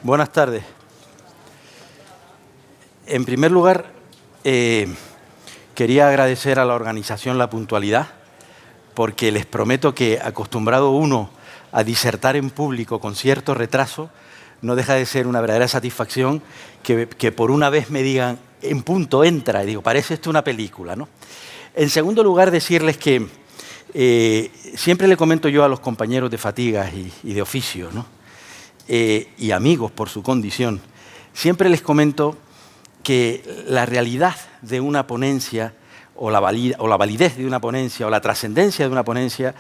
Buenas tardes. En primer lugar, quería agradecer a la organización la puntualidad, porque les prometo que, acostumbrado uno a disertar en público con cierto retraso, no deja de ser una verdadera satisfacción que por una vez me digan, en punto, entra, y digo, parece esto una película, ¿no? En segundo lugar, decirles que siempre le comento yo a los compañeros de fatigas y de oficio, ¿no? Y amigos por su condición, siempre les comento que la realidad de una ponencia o la validez de una ponencia o la trascendencia de una ponencia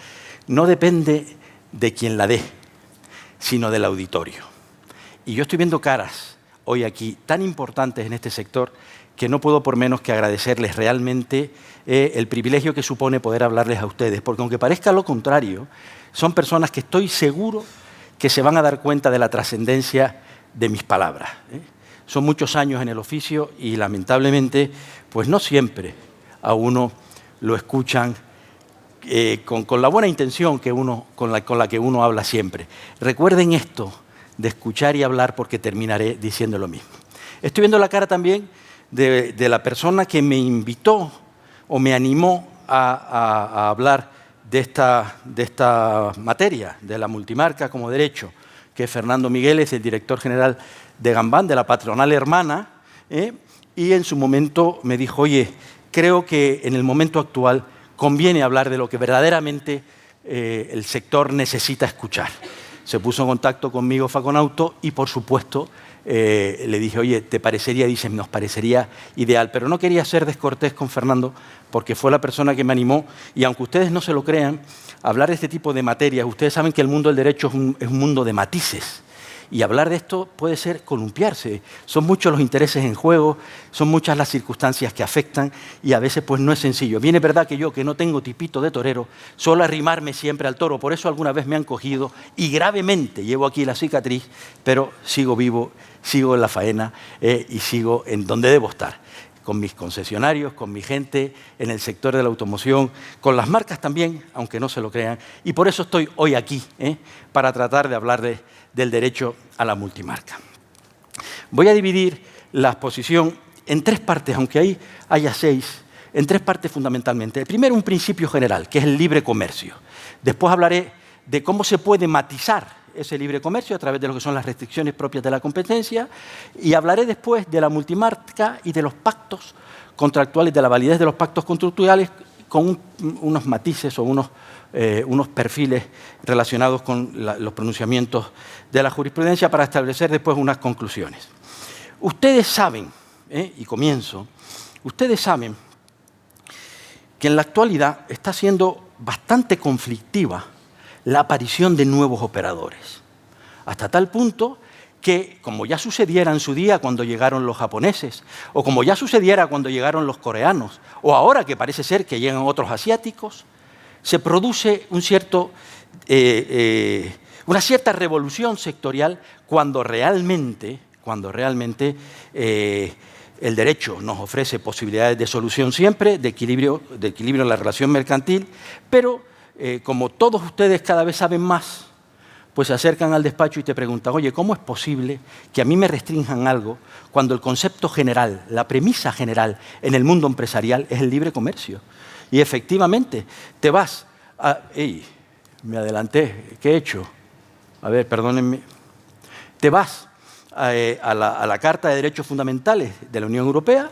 no depende de quien la dé, sino del auditorio. Y yo estoy viendo caras hoy aquí tan importantes en este sector que no puedo por menos que agradecerles realmente el privilegio que supone poder hablarles a ustedes, porque aunque parezca lo contrario, son personas que estoy seguro que se van a dar cuenta de la trascendencia de mis palabras. Son muchos años en el oficio y lamentablemente, pues no siempre a uno lo escuchan con la buena intención con la que uno habla siempre. Recuerden esto de escuchar y hablar, porque terminaré diciendo lo mismo. Estoy viendo la cara también de la persona que me invitó o me animó a hablar de esta materia, de la multimarca como derecho, que es Fernando Migueles, el director general de Gambán, de la patronal hermana, y en su momento me dijo, oye, creo que en el momento actual conviene hablar de lo que verdaderamente el sector necesita escuchar. Se puso en contacto conmigo Faconauto y, por supuesto, le dije, oye, ¿te parecería? Dice, nos parecería ideal. Pero no quería ser descortés con Fernando, porque fue la persona que me animó. Y aunque ustedes no se lo crean, hablar de este tipo de materias, ustedes saben que el mundo del derecho es un mundo de matices. Y hablar de esto puede ser columpiarse. Son muchos los intereses en juego, son muchas las circunstancias que afectan y a veces pues no es sencillo. Bien es verdad que yo, que no tengo tipito de torero, suelo arrimarme siempre al toro. Por eso alguna vez me han cogido y gravemente llevo aquí la cicatriz, pero sigo vivo, sigo en la faena y sigo en donde debo estar. Con mis concesionarios, con mi gente en el sector de la automoción, con las marcas también, aunque no se lo crean. Y por eso estoy hoy aquí, para tratar de hablar del derecho a la multimarca. Voy a dividir la exposición en tres partes, aunque haya 6, en tres partes fundamentalmente. El primero, un principio general, que es el libre comercio. Después hablaré de cómo se puede matizar ese libre comercio a través de lo que son las restricciones propias de la competencia, y hablaré después de la multimarca y de los pactos contractuales, de la validez de los pactos contractuales, con unos matices o unos perfiles relacionados con los pronunciamientos de la jurisprudencia, para establecer después unas conclusiones. Ustedes saben, y comienzo, ustedes saben que en la actualidad está siendo bastante conflictiva la aparición de nuevos operadores, hasta tal punto que, como ya sucediera en su día cuando llegaron los japoneses, o como ya sucediera cuando llegaron los coreanos, o ahora que parece ser que llegan otros asiáticos, se produce una cierta revolución sectorial cuando realmente el derecho nos ofrece posibilidades de solución siempre, de equilibrio en la relación mercantil, pero como todos ustedes cada vez saben más, pues se acercan al despacho y te preguntan, oye, ¿cómo es posible que a mí me restrinjan algo cuando el concepto general, la premisa general en el mundo empresarial es el libre comercio? Y efectivamente, te vas a... ¡Ey! Me adelanté, ¿qué he hecho? A ver, perdónenme. Te vas a la Carta de Derechos Fundamentales de la Unión Europea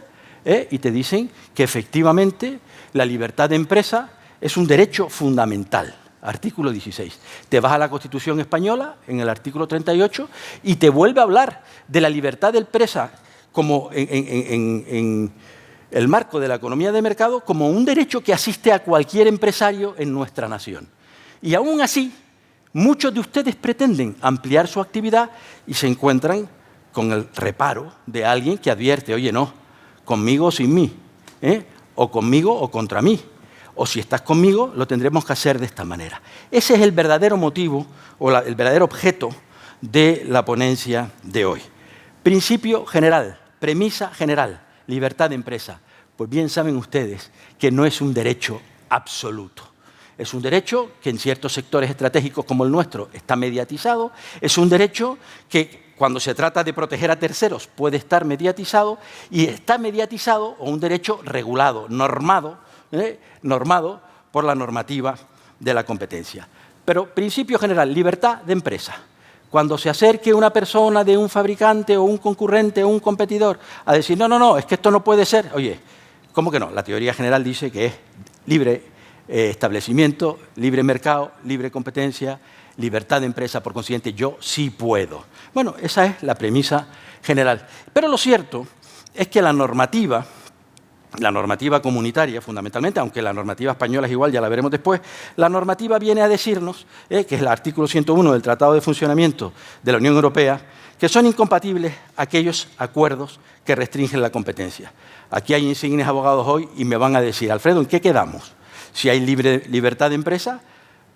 y te dicen que efectivamente la libertad de empresa es un derecho fundamental, artículo 16. Te vas a la Constitución española, en el artículo 38, y te vuelve a hablar de la libertad de empresa como en el marco de la economía de mercado, como un derecho que asiste a cualquier empresario en nuestra nación. Y aún así, muchos de ustedes pretenden ampliar su actividad y se encuentran con el reparo de alguien que advierte, oye, no, conmigo o sin mí, o conmigo o contra mí. O si estás conmigo, lo tendremos que hacer de esta manera. Ese es el verdadero motivo o el verdadero objeto de la ponencia de hoy. Principio general, premisa general, libertad de empresa. Pues bien saben ustedes que no es un derecho absoluto. Es un derecho que en ciertos sectores estratégicos como el nuestro está mediatizado. Es un derecho que cuando se trata de proteger a terceros puede estar mediatizado, y está mediatizado o un derecho regulado, normado por la normativa de la competencia. Pero principio general, libertad de empresa. Cuando se acerque una persona de un fabricante o un concurrente o un competidor a decir, no, es que esto no puede ser, oye, ¿cómo que no? La teoría general dice que es libre establecimiento, libre mercado, libre competencia, libertad de empresa, por consiguiente, yo sí puedo. Bueno, esa es la premisa general. Pero lo cierto es que la normativa comunitaria, fundamentalmente, aunque la normativa española es igual, ya la veremos después, la normativa viene a decirnos, que es el artículo 101 del Tratado de Funcionamiento de la Unión Europea, que son incompatibles aquellos acuerdos que restringen la competencia. Aquí hay insignes abogados hoy y me van a decir, Alfredo, ¿en qué quedamos? Si hay libertad de empresa,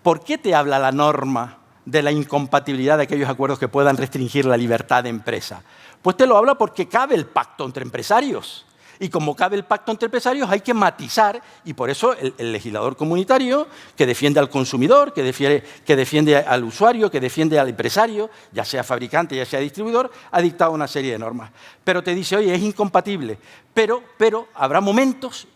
¿por qué te habla la norma de la incompatibilidad de aquellos acuerdos que puedan restringir la libertad de empresa? Pues te lo habla porque cabe el pacto entre empresarios. Y como cabe el pacto entre empresarios, hay que matizar, y por eso el legislador comunitario, que defiende al consumidor, que defiende al usuario, que defiende al empresario, ya sea fabricante, ya sea distribuidor, ha dictado una serie de normas. Pero te dice, oye, es incompatible, pero habrá momentos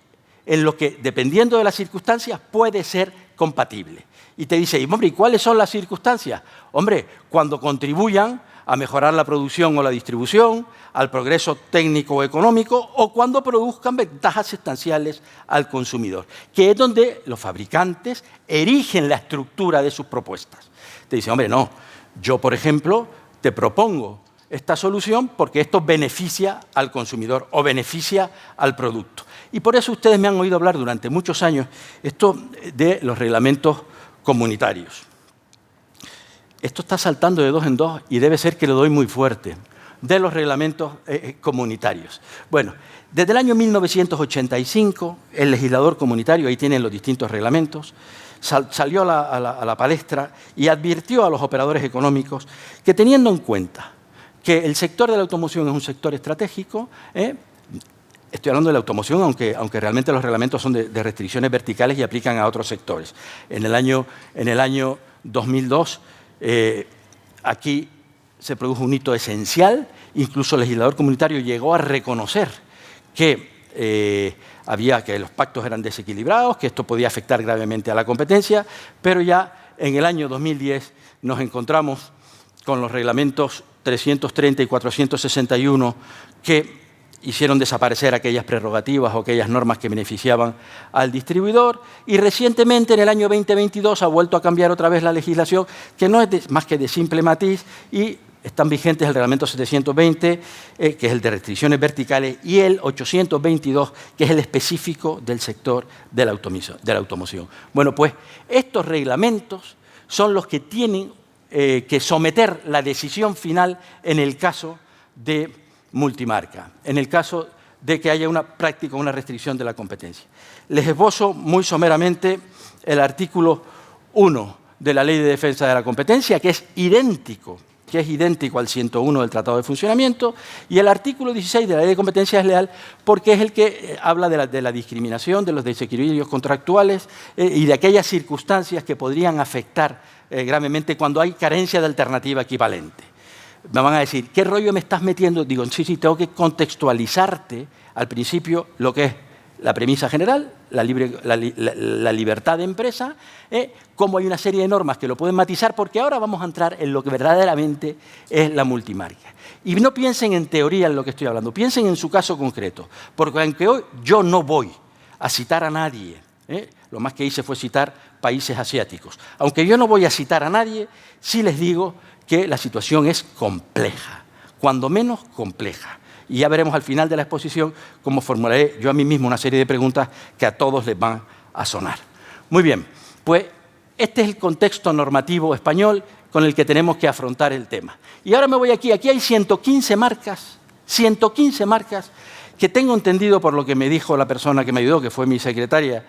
en los que, dependiendo de las circunstancias, puede ser compatible. Y te dice, hombre, ¿y cuáles son las circunstancias? Hombre, cuando contribuyan a mejorar la producción o la distribución, al progreso técnico o económico, o cuando produzcan ventajas sustanciales al consumidor, que es donde los fabricantes erigen la estructura de sus propuestas. Te dice, hombre, no, yo, por ejemplo, te propongo esta solución porque esto beneficia al consumidor o beneficia al producto. Y por eso ustedes me han oído hablar durante muchos años esto de los reglamentos comunitarios. Esto está saltando de dos en dos y debe ser que lo doy muy fuerte, de los reglamentos comunitarios. Bueno, desde el año 1985, el legislador comunitario, ahí tienen los distintos reglamentos, salió a la palestra y advirtió a los operadores económicos que, teniendo en cuenta que el sector de la automoción es un sector estratégico, estoy hablando de la automoción, aunque realmente los reglamentos son de restricciones verticales y aplican a otros sectores. En el año 2002, aquí se produjo un hito esencial, incluso el legislador comunitario llegó a reconocer que los pactos eran desequilibrados, que esto podía afectar gravemente a la competencia, pero ya en el año 2010 nos encontramos con los reglamentos 330 y 461 que hicieron desaparecer aquellas prerrogativas o aquellas normas que beneficiaban al distribuidor, y recientemente, en el año 2022, ha vuelto a cambiar otra vez la legislación, que no es más que de simple matiz, y están vigentes el reglamento 720, que es el de restricciones verticales, y el 822, que es el específico del sector de la automoción. Bueno, pues estos reglamentos son los que tienen que someter la decisión final en el caso de multimarca, en el caso de que haya una práctica, una restricción de la competencia. Les esbozo muy someramente el artículo 1 de la Ley de Defensa de la Competencia, que es idéntico al 101 del Tratado de Funcionamiento, y el artículo 16 de la Ley de Competencia Desleal, porque es el que habla de la discriminación, de los desequilibrios contractuales y de aquellas circunstancias que podrían afectar gravemente cuando hay carencia de alternativa equivalente. Me van a decir, ¿qué rollo me estás metiendo? Digo, sí, tengo que contextualizarte al principio lo que es la premisa general, la libertad de empresa, cómo hay una serie de normas que lo pueden matizar, porque ahora vamos a entrar en lo que verdaderamente es la multimarca. Y no piensen en teoría en lo que estoy hablando, piensen en su caso concreto, porque aunque hoy yo no voy a citar a nadie, lo más que hice fue citar países asiáticos, aunque yo no voy a citar a nadie, sí les digo que la situación es compleja, cuando menos compleja. Y ya veremos al final de la exposición cómo formularé yo a mí mismo una serie de preguntas que a todos les van a sonar. Muy bien, pues este es el contexto normativo español con el que tenemos que afrontar el tema. Y ahora me voy aquí hay 115 marcas que tengo entendido por lo que me dijo la persona que me ayudó, que fue mi secretaria,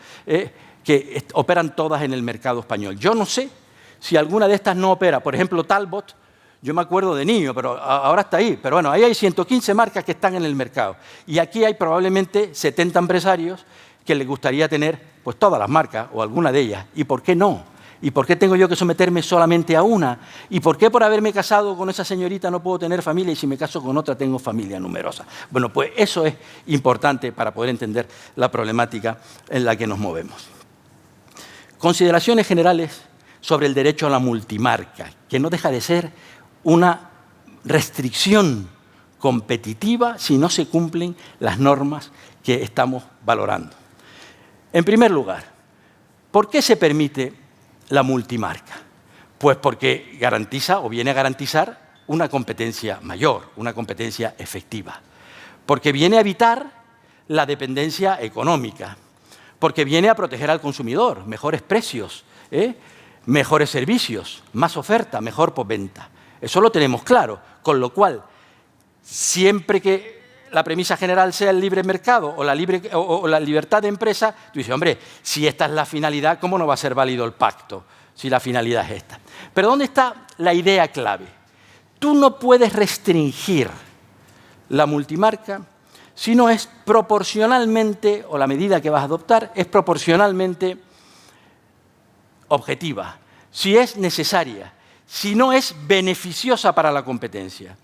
que operan todas en el mercado español. Yo no sé si alguna de estas no opera. Por ejemplo, Talbot, yo me acuerdo de niño, pero ahora está ahí. Pero bueno, ahí hay 115 marcas que están en el mercado. Y aquí hay probablemente 70 empresarios que les gustaría tener pues todas las marcas o alguna de ellas. ¿Y por qué no? ¿Y por qué tengo yo que someterme solamente a una? ¿Y por qué por haberme casado con esa señorita no puedo tener familia y si me caso con otra tengo familia numerosa? Bueno, pues eso es importante para poder entender la problemática en la que nos movemos. Consideraciones generales sobre el derecho a la multimarca, que no deja de ser una restricción competitiva si no se cumplen las normas que estamos valorando. En primer lugar, ¿por qué se permite la multimarca? Pues porque garantiza o viene a garantizar una competencia mayor, una competencia efectiva. Porque viene a evitar la dependencia económica. Porque viene a proteger al consumidor, mejores precios, mejores servicios, más oferta, mejor postventa. Eso lo tenemos claro, con lo cual, siempre que la premisa general sea el libre mercado o la libertad de empresa, tú dices, hombre, si esta es la finalidad, ¿cómo no va a ser válido el pacto? Si la finalidad es esta. Pero ¿dónde está la idea clave? Tú no puedes restringir la multimarca si no es proporcionalmente, o la medida que vas a adoptar es proporcionalmente objetiva, si es necesaria, si no es beneficiosa para la competencia.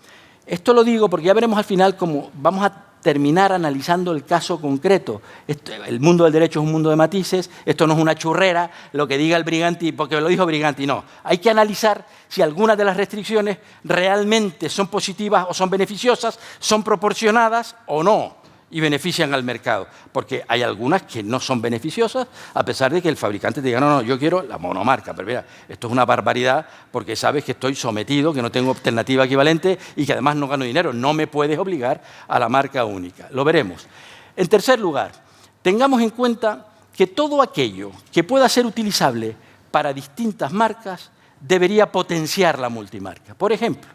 Esto lo digo porque ya veremos al final cómo vamos a terminar analizando el caso concreto. El mundo del derecho es un mundo de matices, esto no es una churrera, lo que diga el Briganti, porque lo dijo Briganti, no. Hay que analizar si algunas de las restricciones realmente son positivas o son beneficiosas, son proporcionadas o no, y benefician al mercado. Porque hay algunas que no son beneficiosas, a pesar de que el fabricante te diga, no, yo quiero la monomarca. Pero mira, esto es una barbaridad porque sabes que estoy sometido, que no tengo alternativa equivalente y que además no gano dinero. No me puedes obligar a la marca única. Lo veremos. En tercer lugar, tengamos en cuenta que todo aquello que pueda ser utilizable para distintas marcas debería potenciar la multimarca. Por ejemplo,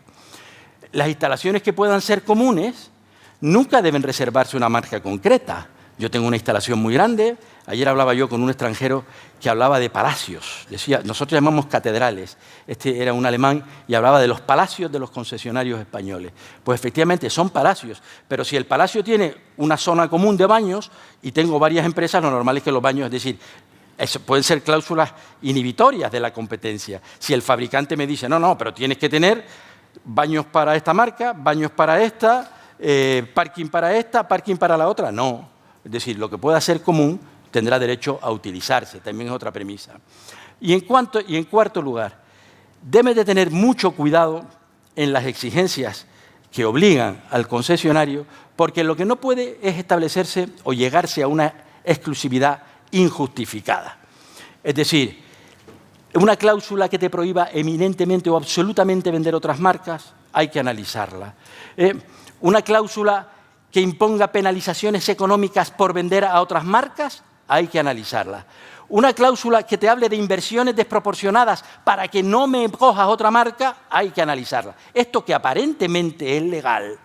las instalaciones que puedan ser comunes nunca deben reservarse una marca concreta. Yo tengo una instalación muy grande. Ayer hablaba yo con un extranjero que hablaba de palacios. Decía, nosotros llamamos catedrales. Este era un alemán y hablaba de los palacios de los concesionarios españoles. Pues efectivamente son palacios, pero si el palacio tiene una zona común de baños y tengo varias empresas, lo normal es que los baños, es decir, pueden ser cláusulas inhibitorias de la competencia. Si el fabricante me dice, no, pero tienes que tener baños para esta marca, baños para esta, parking para esta, parking para la otra, no. Es decir, lo que pueda ser común tendrá derecho a utilizarse, también es otra premisa. Y en cuarto lugar, debe de tener mucho cuidado en las exigencias que obligan al concesionario, porque lo que no puede es establecerse o llegarse a una exclusividad injustificada. Es decir, una cláusula que te prohíba eminentemente o absolutamente vender otras marcas, hay que analizarla. Una cláusula que imponga penalizaciones económicas por vender a otras marcas, hay que analizarla. Una cláusula que te hable de inversiones desproporcionadas para que no me cojas otra marca, hay que analizarla. Esto que aparentemente es legal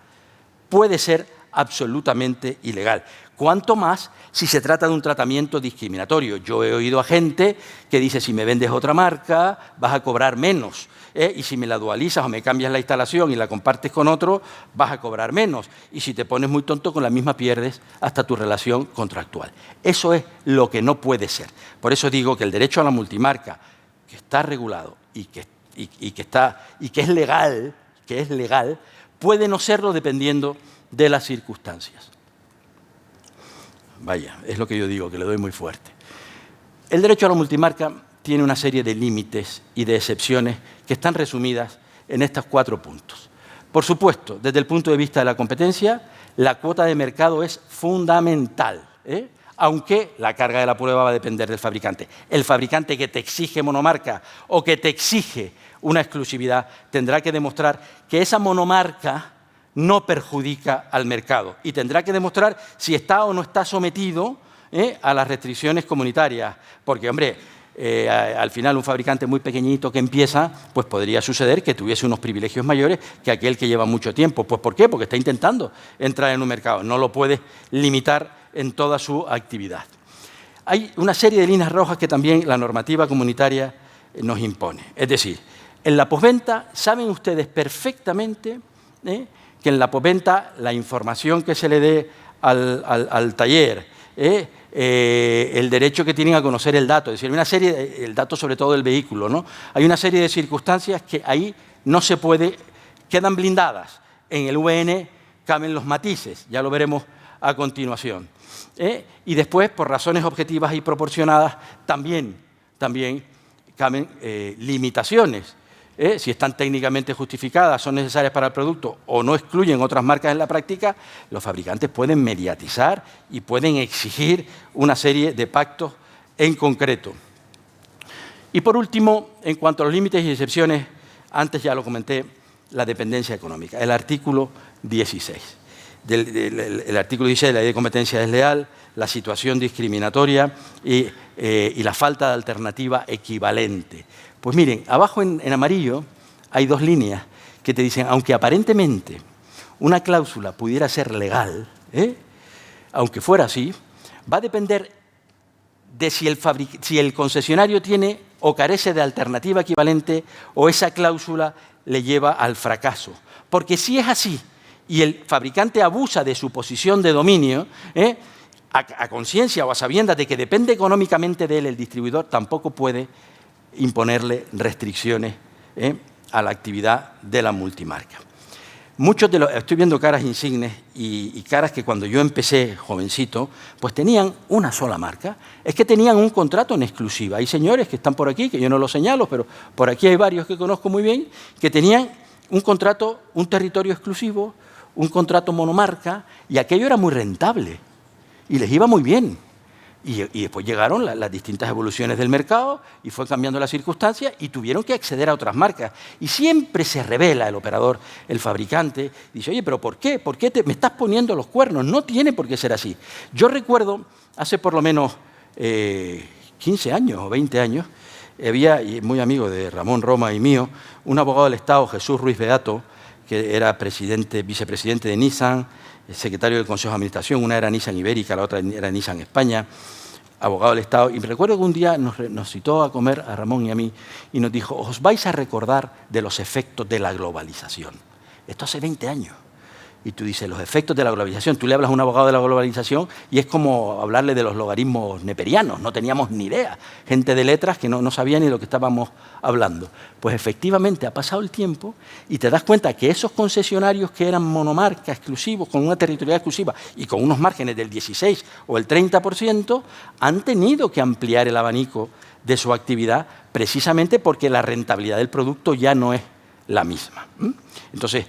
puede ser absolutamente ilegal. Cuanto más si se trata de un tratamiento discriminatorio. Yo he oído a gente que dice, si me vendes otra marca, vas a cobrar menos. Y si me la dualizas o me cambias la instalación y la compartes con otro, vas a cobrar menos. Y si te pones muy tonto, con la misma pierdes hasta tu relación contractual. Eso es lo que no puede ser. Por eso digo que el derecho a la multimarca, que está regulado y que es legal, puede no serlo dependiendo de las circunstancias. Vaya, es lo que yo digo, que le doy muy fuerte. El derecho a la multimarca tiene una serie de límites y de excepciones que están resumidas en estos 4 puntos. Por supuesto, desde el punto de vista de la competencia, la cuota de mercado es fundamental, aunque la carga de la prueba va a depender del fabricante. El fabricante que te exige monomarca o que te exige una exclusividad tendrá que demostrar que esa monomarca no perjudica al mercado y tendrá que demostrar si está o no está sometido a las restricciones comunitarias. Porque, hombre, al final un fabricante muy pequeñito que empieza, pues podría suceder que tuviese unos privilegios mayores que aquel que lleva mucho tiempo. Pues ¿por qué? Porque está intentando entrar en un mercado. No lo puedes limitar en toda su actividad. Hay una serie de líneas rojas que también la normativa comunitaria nos impone. Es decir, en la postventa saben ustedes perfectamente que en la postventa la información que se le dé al taller, el derecho que tienen a conocer el dato, es decir, una serie, el dato sobre todo del vehículo, ¿no? Hay una serie de circunstancias que ahí no se puede, quedan blindadas. En el VN caben los matices, ya lo veremos a continuación. Y después, por razones objetivas y proporcionadas, también caben limitaciones. Si están técnicamente justificadas, son necesarias para el producto o no excluyen otras marcas en la práctica, los fabricantes pueden mediatizar y pueden exigir una serie de pactos en concreto. Y por último, en cuanto a los límites y excepciones, antes ya lo comenté, la dependencia económica, el artículo 16. El artículo 16 de la Ley de Competencia Desleal, la situación discriminatoria y la falta de alternativa equivalente. Pues miren, abajo en amarillo hay dos líneas que te dicen, aunque aparentemente una cláusula pudiera ser legal, aunque fuera así, va a depender de si el concesionario tiene o carece de alternativa equivalente o esa cláusula le lleva al fracaso. Porque si es así y el fabricante abusa de su posición de dominio, a conciencia o a sabiendas de que depende económicamente de él el distribuidor, tampoco puede imponerle restricciones a la actividad de la multimarca. Muchos de los, estoy viendo caras insignes y caras que cuando yo empecé jovencito, pues tenían una sola marca. Es que tenían un contrato en exclusiva. Hay señores que están por aquí, que yo no los señalo, pero por aquí hay varios que conozco muy bien, que tenían un contrato, un territorio exclusivo, un contrato monomarca, y aquello era muy rentable y les iba muy bien. Y después llegaron las distintas evoluciones del mercado y fue cambiando las circunstancias y tuvieron que acceder a otras marcas. Y siempre se revela el operador, el fabricante, dice, oye, ¿pero por qué? ¿Por qué me estás poniendo los cuernos? No tiene por qué ser así. Yo recuerdo, hace por lo menos 15 años o 20 años, había, y muy amigo de Ramón Roma y mío, un abogado del Estado, Jesús Ruiz Beato, que era vicepresidente de Nissan, secretario del Consejo de Administración, una era Nissan Ibérica, la otra era Nissan España, abogado del Estado, y me recuerdo que un día nos citó a comer a Ramón y a mí y nos dijo, os vais a recordar de los efectos de la globalización. Esto hace 20 años. Y tú dices, los efectos de la globalización. Tú le hablas a un abogado de la globalización y es como hablarle de los logaritmos neperianos. No teníamos ni idea. Gente de letras que no sabía ni de lo que estábamos hablando. Pues efectivamente ha pasado el tiempo y te das cuenta que esos concesionarios que eran monomarca exclusivos, con una territorialidad exclusiva y con unos márgenes del 16 o el 30%, han tenido que ampliar el abanico de su actividad precisamente porque la rentabilidad del producto ya no es la misma. Entonces,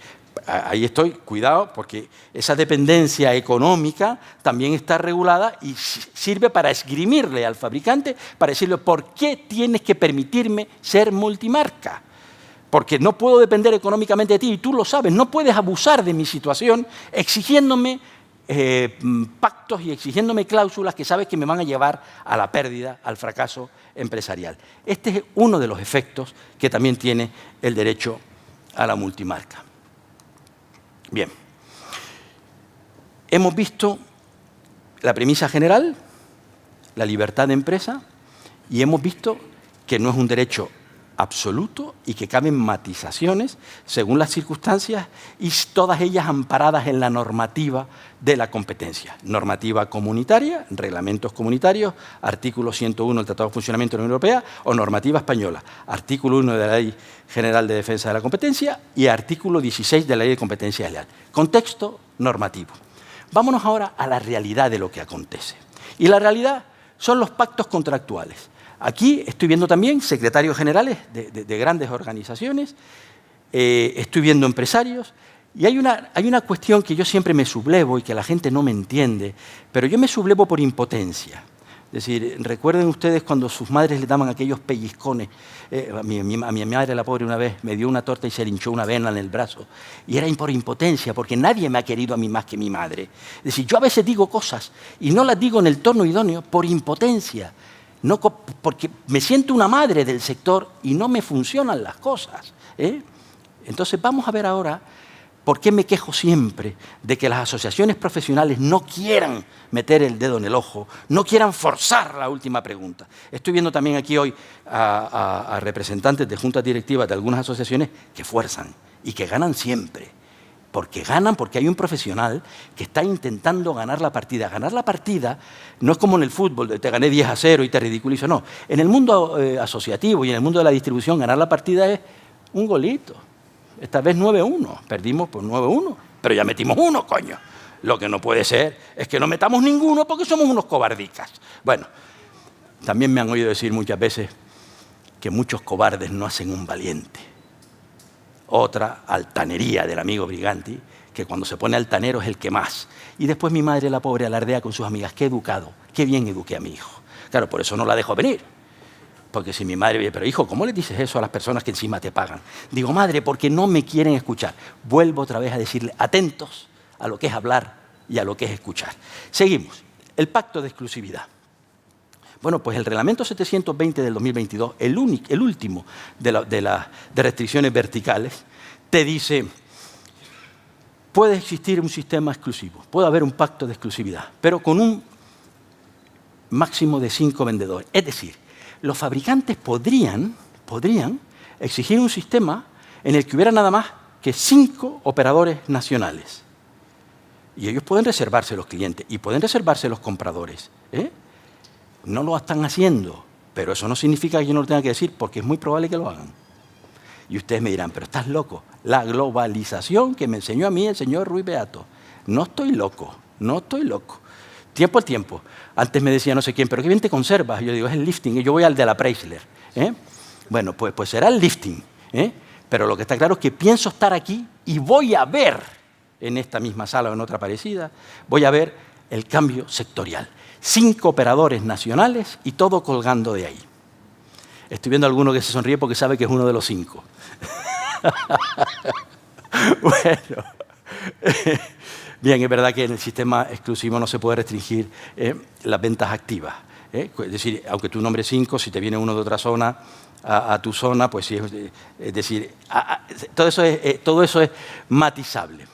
ahí estoy, cuidado, porque esa dependencia económica también está regulada y sirve para esgrimirle al fabricante, para decirle, ¿por qué tienes que permitirme ser multimarca? Porque no puedo depender económicamente de ti y tú lo sabes, no puedes abusar de mi situación exigiéndome pactos y exigiéndome cláusulas que sabes que me van a llevar a la pérdida, al fracaso empresarial. Este es uno de los efectos que también tiene el derecho a la multimarca. Bien, hemos visto la premisa general, la libertad de empresa, y hemos visto que no es un derecho absoluto y que caben matizaciones según las circunstancias y todas ellas amparadas en la normativa de la competencia. Normativa comunitaria, reglamentos comunitarios, artículo 101 del Tratado de Funcionamiento de la Unión Europea o normativa española, artículo 1 de la Ley General de Defensa de la Competencia y artículo 16 de la Ley de Competencia Desleal. Contexto normativo. Vámonos ahora a la realidad de lo que acontece. Y la realidad son los pactos contractuales. Aquí estoy viendo también secretarios generales de grandes organizaciones, estoy viendo empresarios, y hay una cuestión que yo siempre me sublevo y que la gente no me entiende, pero yo me sublevo por impotencia. Es decir, recuerden ustedes cuando sus madres le daban aquellos pellizcones. A mi madre, la pobre, una vez me dio una torta y se le hinchó una vena en el brazo. Y era por impotencia, porque nadie me ha querido a mí más que mi madre. Es decir, yo a veces digo cosas y no las digo en el tono idóneo por impotencia. No, porque me siento una madre del sector y no me funcionan las cosas. Entonces vamos a ver ahora por qué me quejo siempre de que las asociaciones profesionales no quieran meter el dedo en el ojo, no quieran forzar la última pregunta. Estoy viendo también aquí hoy a representantes de juntas directivas de algunas asociaciones que fuerzan y que ganan siempre. porque ganan, porque hay un profesional que está intentando ganar la partida. Ganar la partida no es como en el fútbol, de te gané 10-0 y te ridiculizo, no. En el mundo asociativo y en el mundo de la distribución, ganar la partida es un golito. Esta vez 9-1, perdimos por 9-1, pero ya metimos uno, coño. Lo que no puede ser es que no metamos ninguno porque somos unos cobardicas. Bueno, también me han oído decir muchas veces que muchos cobardes no hacen un valiente. Otra altanería del amigo Briganti, que cuando se pone altanero es el que más. Y después mi madre, la pobre, alardea con sus amigas, qué educado, qué bien eduqué a mi hijo. Claro, por eso no la dejo venir. Porque si mi madre, pero hijo, ¿cómo le dices eso a las personas que encima te pagan? Digo, madre, porque no me quieren escuchar. Vuelvo otra vez a decirle, atentos a lo que es hablar y a lo que es escuchar. Seguimos. El pacto de exclusividad. Bueno, pues el reglamento 720 del 2022, el último de restricciones verticales, te dice, puede existir un sistema exclusivo, puede haber un pacto de exclusividad, pero con un máximo de 5 vendedores. Es decir, los fabricantes podrían exigir un sistema en el que hubiera nada más que 5 operadores nacionales. Y ellos pueden reservarse los clientes y pueden reservarse los compradores. No lo están haciendo, pero eso no significa que yo no lo tenga que decir, porque es muy probable que lo hagan. Y ustedes me dirán, pero estás loco. La globalización que me enseñó a mí el señor Ruiz Beato. No estoy loco, no estoy loco. Tiempo al tiempo. Antes me decía no sé quién, pero qué bien te conservas. Yo digo, es el lifting, y yo voy al de la Chrysler. Bueno, pues será el lifting. Pero lo que está claro es que pienso estar aquí y voy a ver, en esta misma sala o en otra parecida, voy a ver el cambio sectorial. 5 operadores nacionales y todo colgando de ahí. Estoy viendo a alguno que se sonríe porque sabe que es uno de los 5. Bueno, bien, es verdad que en el sistema exclusivo no se puede restringir las ventas activas. Es decir, aunque tú nombres 5, si te viene uno de otra zona a tu zona, pues sí, es decir, todo eso es matizable.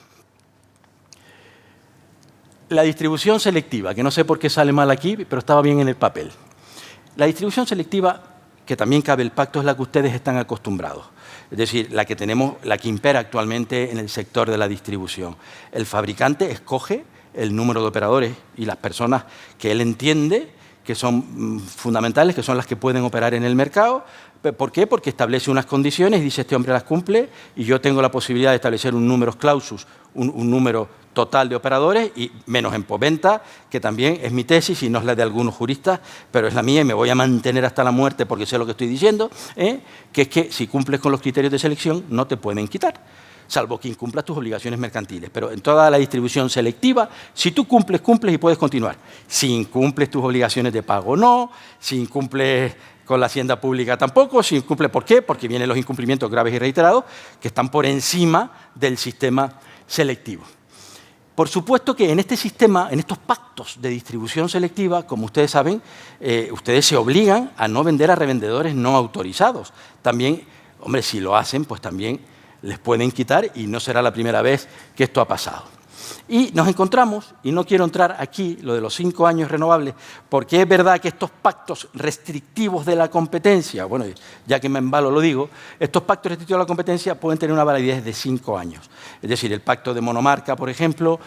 La distribución selectiva, que no sé por qué sale mal aquí, pero estaba bien en el papel. La distribución selectiva, que también cabe el pacto, es la que ustedes están acostumbrados. Es decir, la que impera actualmente en el sector de la distribución. El fabricante escoge el número de operadores y las personas que él entiende que son fundamentales, que son las que pueden operar en el mercado. ¿Por qué? Porque establece unas condiciones y dice, este hombre las cumple y yo tengo la posibilidad de establecer un número clausus, un número total de operadores, y menos en postventa, que también es mi tesis y no es la de algunos juristas, pero es la mía y me voy a mantener hasta la muerte porque sé lo que estoy diciendo, que es que si cumples con los criterios de selección no te pueden quitar, salvo que incumplas tus obligaciones mercantiles. Pero en toda la distribución selectiva, si tú cumples, cumples y puedes continuar. Si incumples tus obligaciones de pago, no. Si incumples con la hacienda pública, tampoco. Si incumples, ¿por qué? Porque vienen los incumplimientos graves y reiterados que están por encima del sistema selectivo. Por supuesto que en este sistema, en estos pactos de distribución selectiva, como ustedes saben, ustedes se obligan a no vender a revendedores no autorizados. También, hombre, si lo hacen, pues también les pueden quitar y no será la primera vez que esto ha pasado. Y nos encontramos, y no quiero entrar aquí, lo de los 5 años renovables, porque es verdad que estos pactos restrictivos de la competencia, bueno, ya que me embalo lo digo, estos pactos restrictivos de la competencia pueden tener una validez de 5 años. Es decir, el pacto de monomarca, por ejemplo,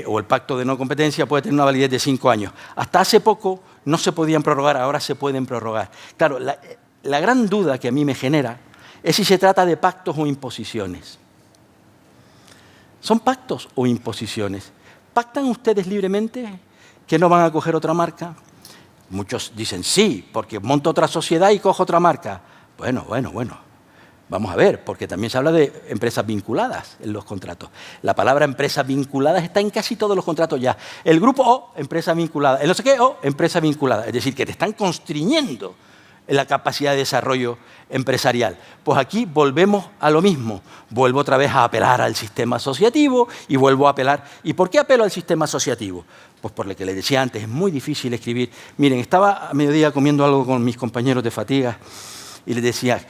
o el pacto de no competencia puede tener una validez de 5 años. Hasta hace poco no se podían prorrogar, ahora se pueden prorrogar. Claro, la gran duda que a mí me genera es si se trata de pactos o imposiciones. ¿Son pactos o imposiciones? ¿Pactan ustedes libremente que no van a coger otra marca? Muchos dicen sí, porque monto otra sociedad y cojo otra marca. Bueno. Vamos a ver, porque también se habla de empresas vinculadas en los contratos. La palabra empresas vinculadas está en casi todos los contratos ya. El grupo O, empresa vinculada. El no sé qué O, empresa vinculada. Es decir, que te están constriñendo en la capacidad de desarrollo empresarial. Pues aquí volvemos a lo mismo. Vuelvo otra vez a apelar al sistema asociativo y vuelvo a apelar. ¿Y por qué apelo al sistema asociativo? Pues por lo que les decía antes, es muy difícil escribir. Miren, estaba a mediodía comiendo algo con mis compañeros de Fatigas y les decía,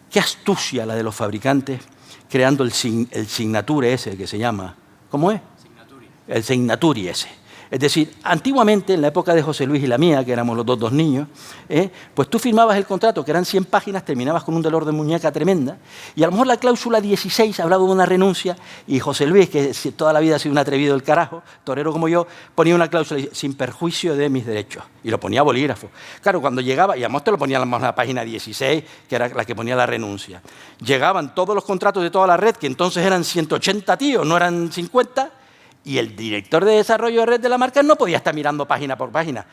qué astucia la de los fabricantes creando el signature ese que se llama. ¿Cómo es? Signaturi. El signaturi ese. Es decir, antiguamente, en la época de José Luis y la mía, que éramos los dos niños, pues tú firmabas el contrato, que eran 100 páginas, terminabas con un dolor de muñeca tremenda, y a lo mejor la cláusula 16 hablaba de una renuncia, y José Luis, que toda la vida ha sido un atrevido del carajo, torero como yo, ponía una cláusula sin perjuicio de mis derechos, y lo ponía a bolígrafo. Claro, cuando llegaba, y además te lo ponía en la página 16, que era la que ponía la renuncia, llegaban todos los contratos de toda la red, que entonces eran 180 tíos, no eran 50, y el director de desarrollo de red de la marca no podía estar mirando página por página.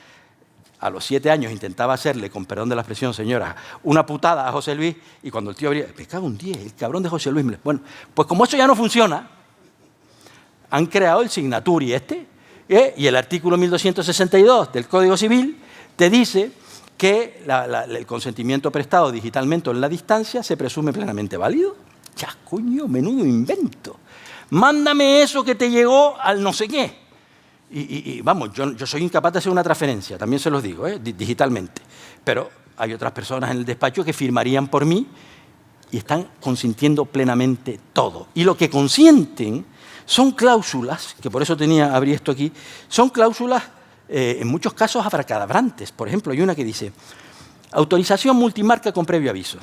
A los 7 años intentaba hacerle, con perdón de la expresión, señora, una putada a José Luis, y cuando el tío abría, me cago en 10, el cabrón de José Luis. Bueno, pues como eso ya no funciona, han creado el Signaturi y el artículo 1262 del Código Civil te dice que el consentimiento prestado digitalmente o en la distancia se presume plenamente válido. Ya, coño, menudo invento. Mándame eso que te llegó al no sé qué. Y vamos, yo soy incapaz de hacer una transferencia, también se los digo, digitalmente. Pero hay otras personas en el despacho que firmarían por mí y están consintiendo plenamente todo. Y lo que consienten son cláusulas, que por eso abrí esto aquí, son cláusulas en muchos casos abracadabrantes. Por ejemplo, hay una que dice, autorización multimarca con previo aviso.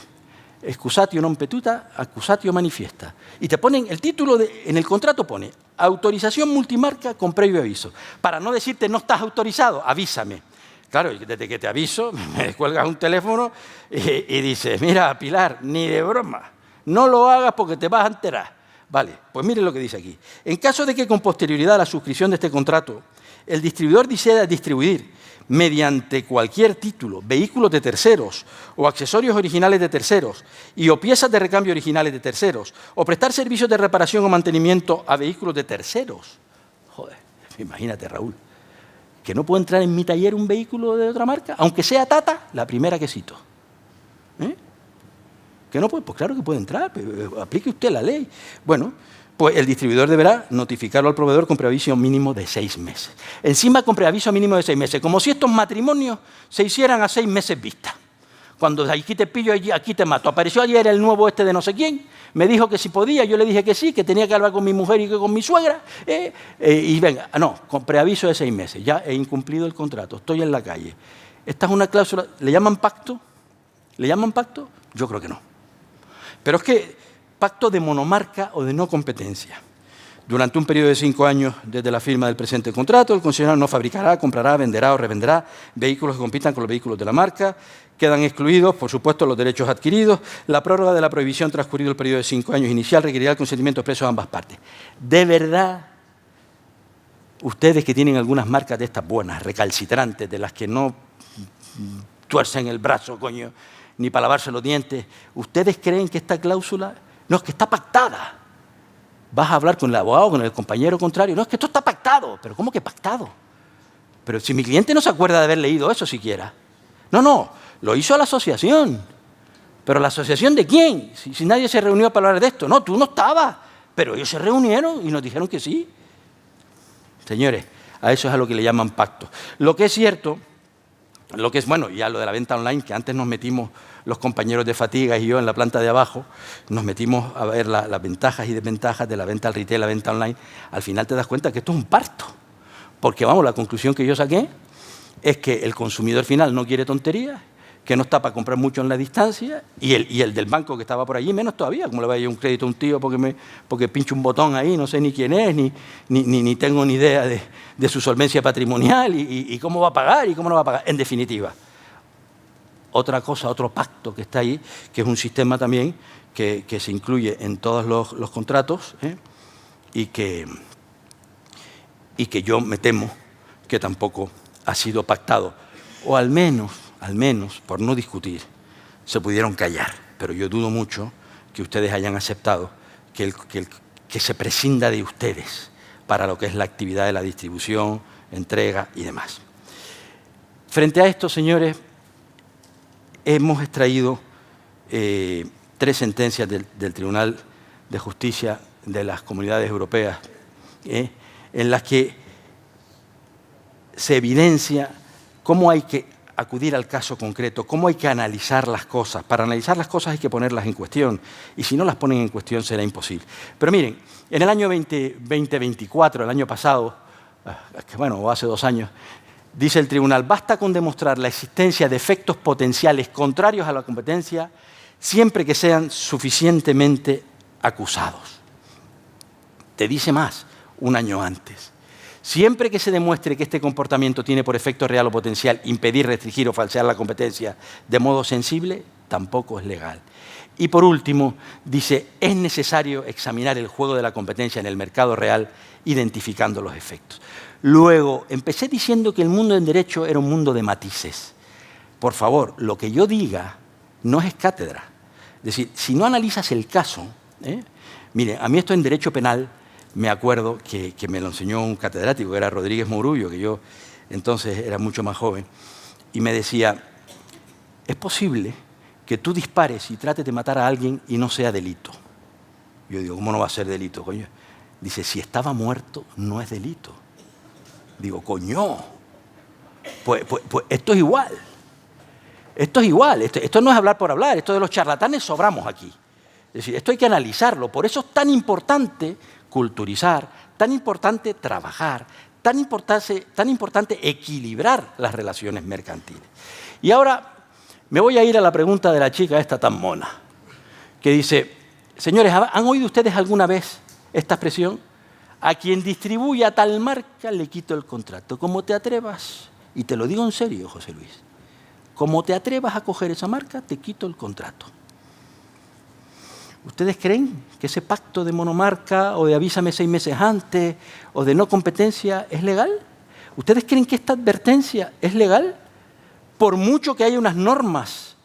Excusatio non petuta, accusatio manifiesta. Y te ponen el título, en el contrato pone autorización multimarca con previo aviso. Para no decirte no estás autorizado, avísame. Claro, desde que te aviso, me cuelgas un teléfono y dices, mira, Pilar, ni de broma, no lo hagas porque te vas a enterar. Vale, pues mire lo que dice aquí. En caso de que con posterioridad a la suscripción de este contrato, el distribuidor decida distribuir mediante cualquier título, vehículos de terceros o accesorios originales de terceros o piezas de recambio originales de terceros o prestar servicios de reparación o mantenimiento a vehículos de terceros. Joder, imagínate, Raúl, que no puede entrar en mi taller un vehículo de otra marca, aunque sea Tata, la primera que cito. ¿Que no puede? Pues claro que puede entrar, pero aplique usted la ley. Bueno, pues el distribuidor deberá notificarlo al proveedor con preaviso mínimo de 6 meses. Encima con preaviso mínimo de 6 meses, como si estos matrimonios se hicieran a 6 meses vista. Cuando aquí te pillo, aquí te mato. Apareció ayer el nuevo de no sé quién, me dijo que si podía, yo le dije que sí, que tenía que hablar con mi mujer y que con mi suegra, y venga, no, con preaviso de 6 meses, ya he incumplido el contrato, estoy en la calle. Esta es una cláusula, ¿le llaman pacto? ¿Le llaman pacto? Yo creo que no. Pero es que pacto de monomarca o de no competencia. Durante un periodo de 5 años desde la firma del presente contrato, el concesionario no fabricará, comprará, venderá o revenderá vehículos que compitan con los vehículos de la marca. Quedan excluidos, por supuesto, los derechos adquiridos. La prórroga de la prohibición transcurrido el periodo de 5 años inicial requerirá el consentimiento expreso de ambas partes. ¿De verdad ustedes que tienen algunas marcas de estas buenas, recalcitrantes, de las que no tuercen el brazo, coño, ni para lavarse los dientes, ustedes creen que esta cláusula no es que está pactada? Vas a hablar con el abogado, con el compañero contrario. No, es que esto está pactado. ¿Pero cómo que pactado? Pero si mi cliente no se acuerda de haber leído eso siquiera. No, lo hizo la asociación. ¿Pero la asociación de quién? Si nadie se reunió para hablar de esto. No, tú no estabas. Pero ellos se reunieron y nos dijeron que sí. Señores, a eso es a lo que le llaman pacto. Lo que es cierto, bueno, ya lo de la venta online, que antes nos metimos los compañeros de Fatigas y yo en la planta de abajo, nos metimos a ver las ventajas y desventajas de la venta al retail, la venta online. Al final te das cuenta que esto es un parto. Porque, vamos, la conclusión que yo saqué es que el consumidor final no quiere tonterías, que no está para comprar mucho en la distancia, y el del banco que estaba por allí, menos todavía. ¿Cómo le va a llevar un crédito a un tío porque pincho un botón ahí, no sé ni quién es, ni tengo ni idea de su solvencia patrimonial y cómo va a pagar y cómo no va a pagar? En definitiva, otra cosa, otro pacto que está ahí, que es un sistema también que se incluye en todos los contratos, y que yo me temo que tampoco ha sido pactado, o al menos, por no discutir, se pudieron callar. Pero yo dudo mucho que ustedes hayan aceptado que se prescinda de ustedes para lo que es la actividad de la distribución, entrega y demás. Frente a esto, señores, hemos extraído 3 sentencias del Tribunal de Justicia de las Comunidades Europeas, en las que se evidencia cómo hay que acudir al caso concreto, cómo hay que analizar las cosas. Para analizar las cosas hay que ponerlas en cuestión, y si no las ponen en cuestión será imposible. Pero miren, en el año 2024, el año pasado, bueno, o hace 2 años, dice el tribunal, basta con demostrar la existencia de efectos potenciales contrarios a la competencia siempre que sean suficientemente acusados. Te dice más, 1 año antes. Siempre que se demuestre que este comportamiento tiene por efecto real o potencial impedir, restringir o falsear la competencia de modo sensible, tampoco es legal. Y por último, dice, es necesario examinar el juego de la competencia en el mercado real, identificando los efectos. Luego, empecé diciendo que el mundo del derecho era un mundo de matices. Por favor, lo que yo diga no es cátedra. Es decir, si no analizas el caso, mire, a mí esto en derecho penal, me acuerdo que me lo enseñó un catedrático, que era Rodríguez Mourullo, que yo entonces era mucho más joven, y me decía, es posible que tú dispares y trates de matar a alguien y no sea delito. Yo digo, ¿cómo no va a ser delito, coño? Dice, si estaba muerto, no es delito. Digo, coño, pues esto es igual. Esto es igual, esto no es hablar por hablar, esto de los charlatanes sobramos aquí. Es decir, esto hay que analizarlo, por eso es tan importante culturizar, tan importante trabajar, tan importante equilibrar las relaciones mercantiles. Y ahora me voy a ir a la pregunta de la chica esta tan mona, que dice, señores, ¿han oído ustedes alguna vez esta expresión? A quien distribuya tal marca le quito el contrato. Como te atrevas, y te lo digo en serio, José Luis, como te atrevas a coger esa marca, te quito el contrato. ¿Ustedes creen que ese pacto de monomarca o de avísame 6 meses antes o de no competencia es legal? ¿Ustedes creen que esta advertencia es legal? Por mucho que haya unas normas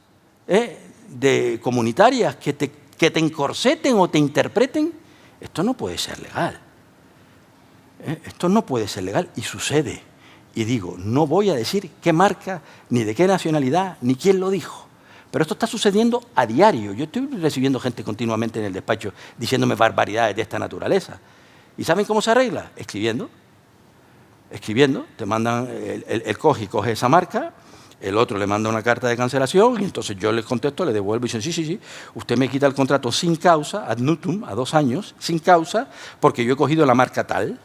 comunitarias que te encorseten o te interpreten, esto no puede ser legal. Esto no puede ser legal y sucede. Y digo, no voy a decir qué marca, ni de qué nacionalidad, ni quién lo dijo. Pero esto está sucediendo a diario. Yo estoy recibiendo gente continuamente en el despacho diciéndome barbaridades de esta naturaleza. ¿Y saben cómo se arregla? Escribiendo. Escribiendo. Te mandan, el coge esa marca, el otro le manda una carta de cancelación y entonces yo les contesto, le devuelvo y dicen, sí, usted me quita el contrato sin causa, ad nutum, a 2 años, sin causa, porque yo he cogido la marca tal.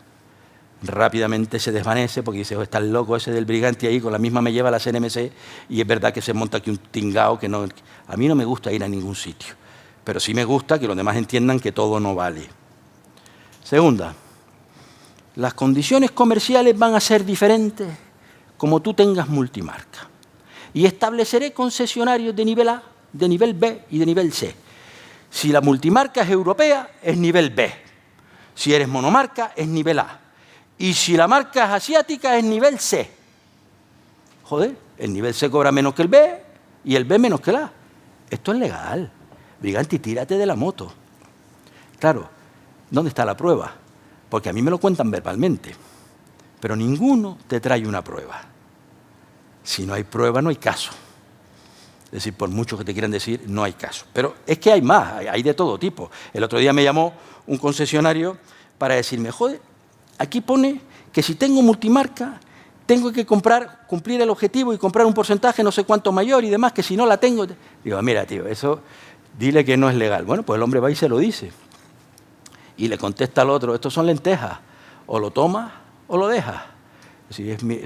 Rápidamente se desvanece porque dice, está el loco ese del Brigante ahí, con la misma me lleva a la CNMC y es verdad que se monta aquí un tingao que no... A mí no me gusta ir a ningún sitio, pero sí me gusta que los demás entiendan que todo no vale. Segunda, las condiciones comerciales van a ser diferentes como tú tengas multimarca. Y estableceré concesionarios de nivel A, de nivel B y de nivel C. Si la multimarca es europea, es nivel B. Si eres monomarca, es nivel A. Y si la marca es asiática, es nivel C. Joder, el nivel C cobra menos que el B y el B menos que el A. Esto es legal. Briganti, tírate de la moto. Claro, ¿dónde está la prueba? Porque a mí me lo cuentan verbalmente, pero ninguno te trae una prueba. Si no hay prueba, no hay caso. Es decir, por mucho que te quieran decir, no hay caso. Pero es que hay más, hay de todo tipo. El otro día me llamó un concesionario para decirme, joder, aquí pone que si tengo multimarca, tengo que cumplir el objetivo y comprar un porcentaje no sé cuánto mayor y demás, que si no la tengo... Digo, mira, tío, eso dile que no es legal. Bueno, pues el hombre va y se lo dice. Y le contesta al otro, estos son lentejas, o lo tomas o lo dejas.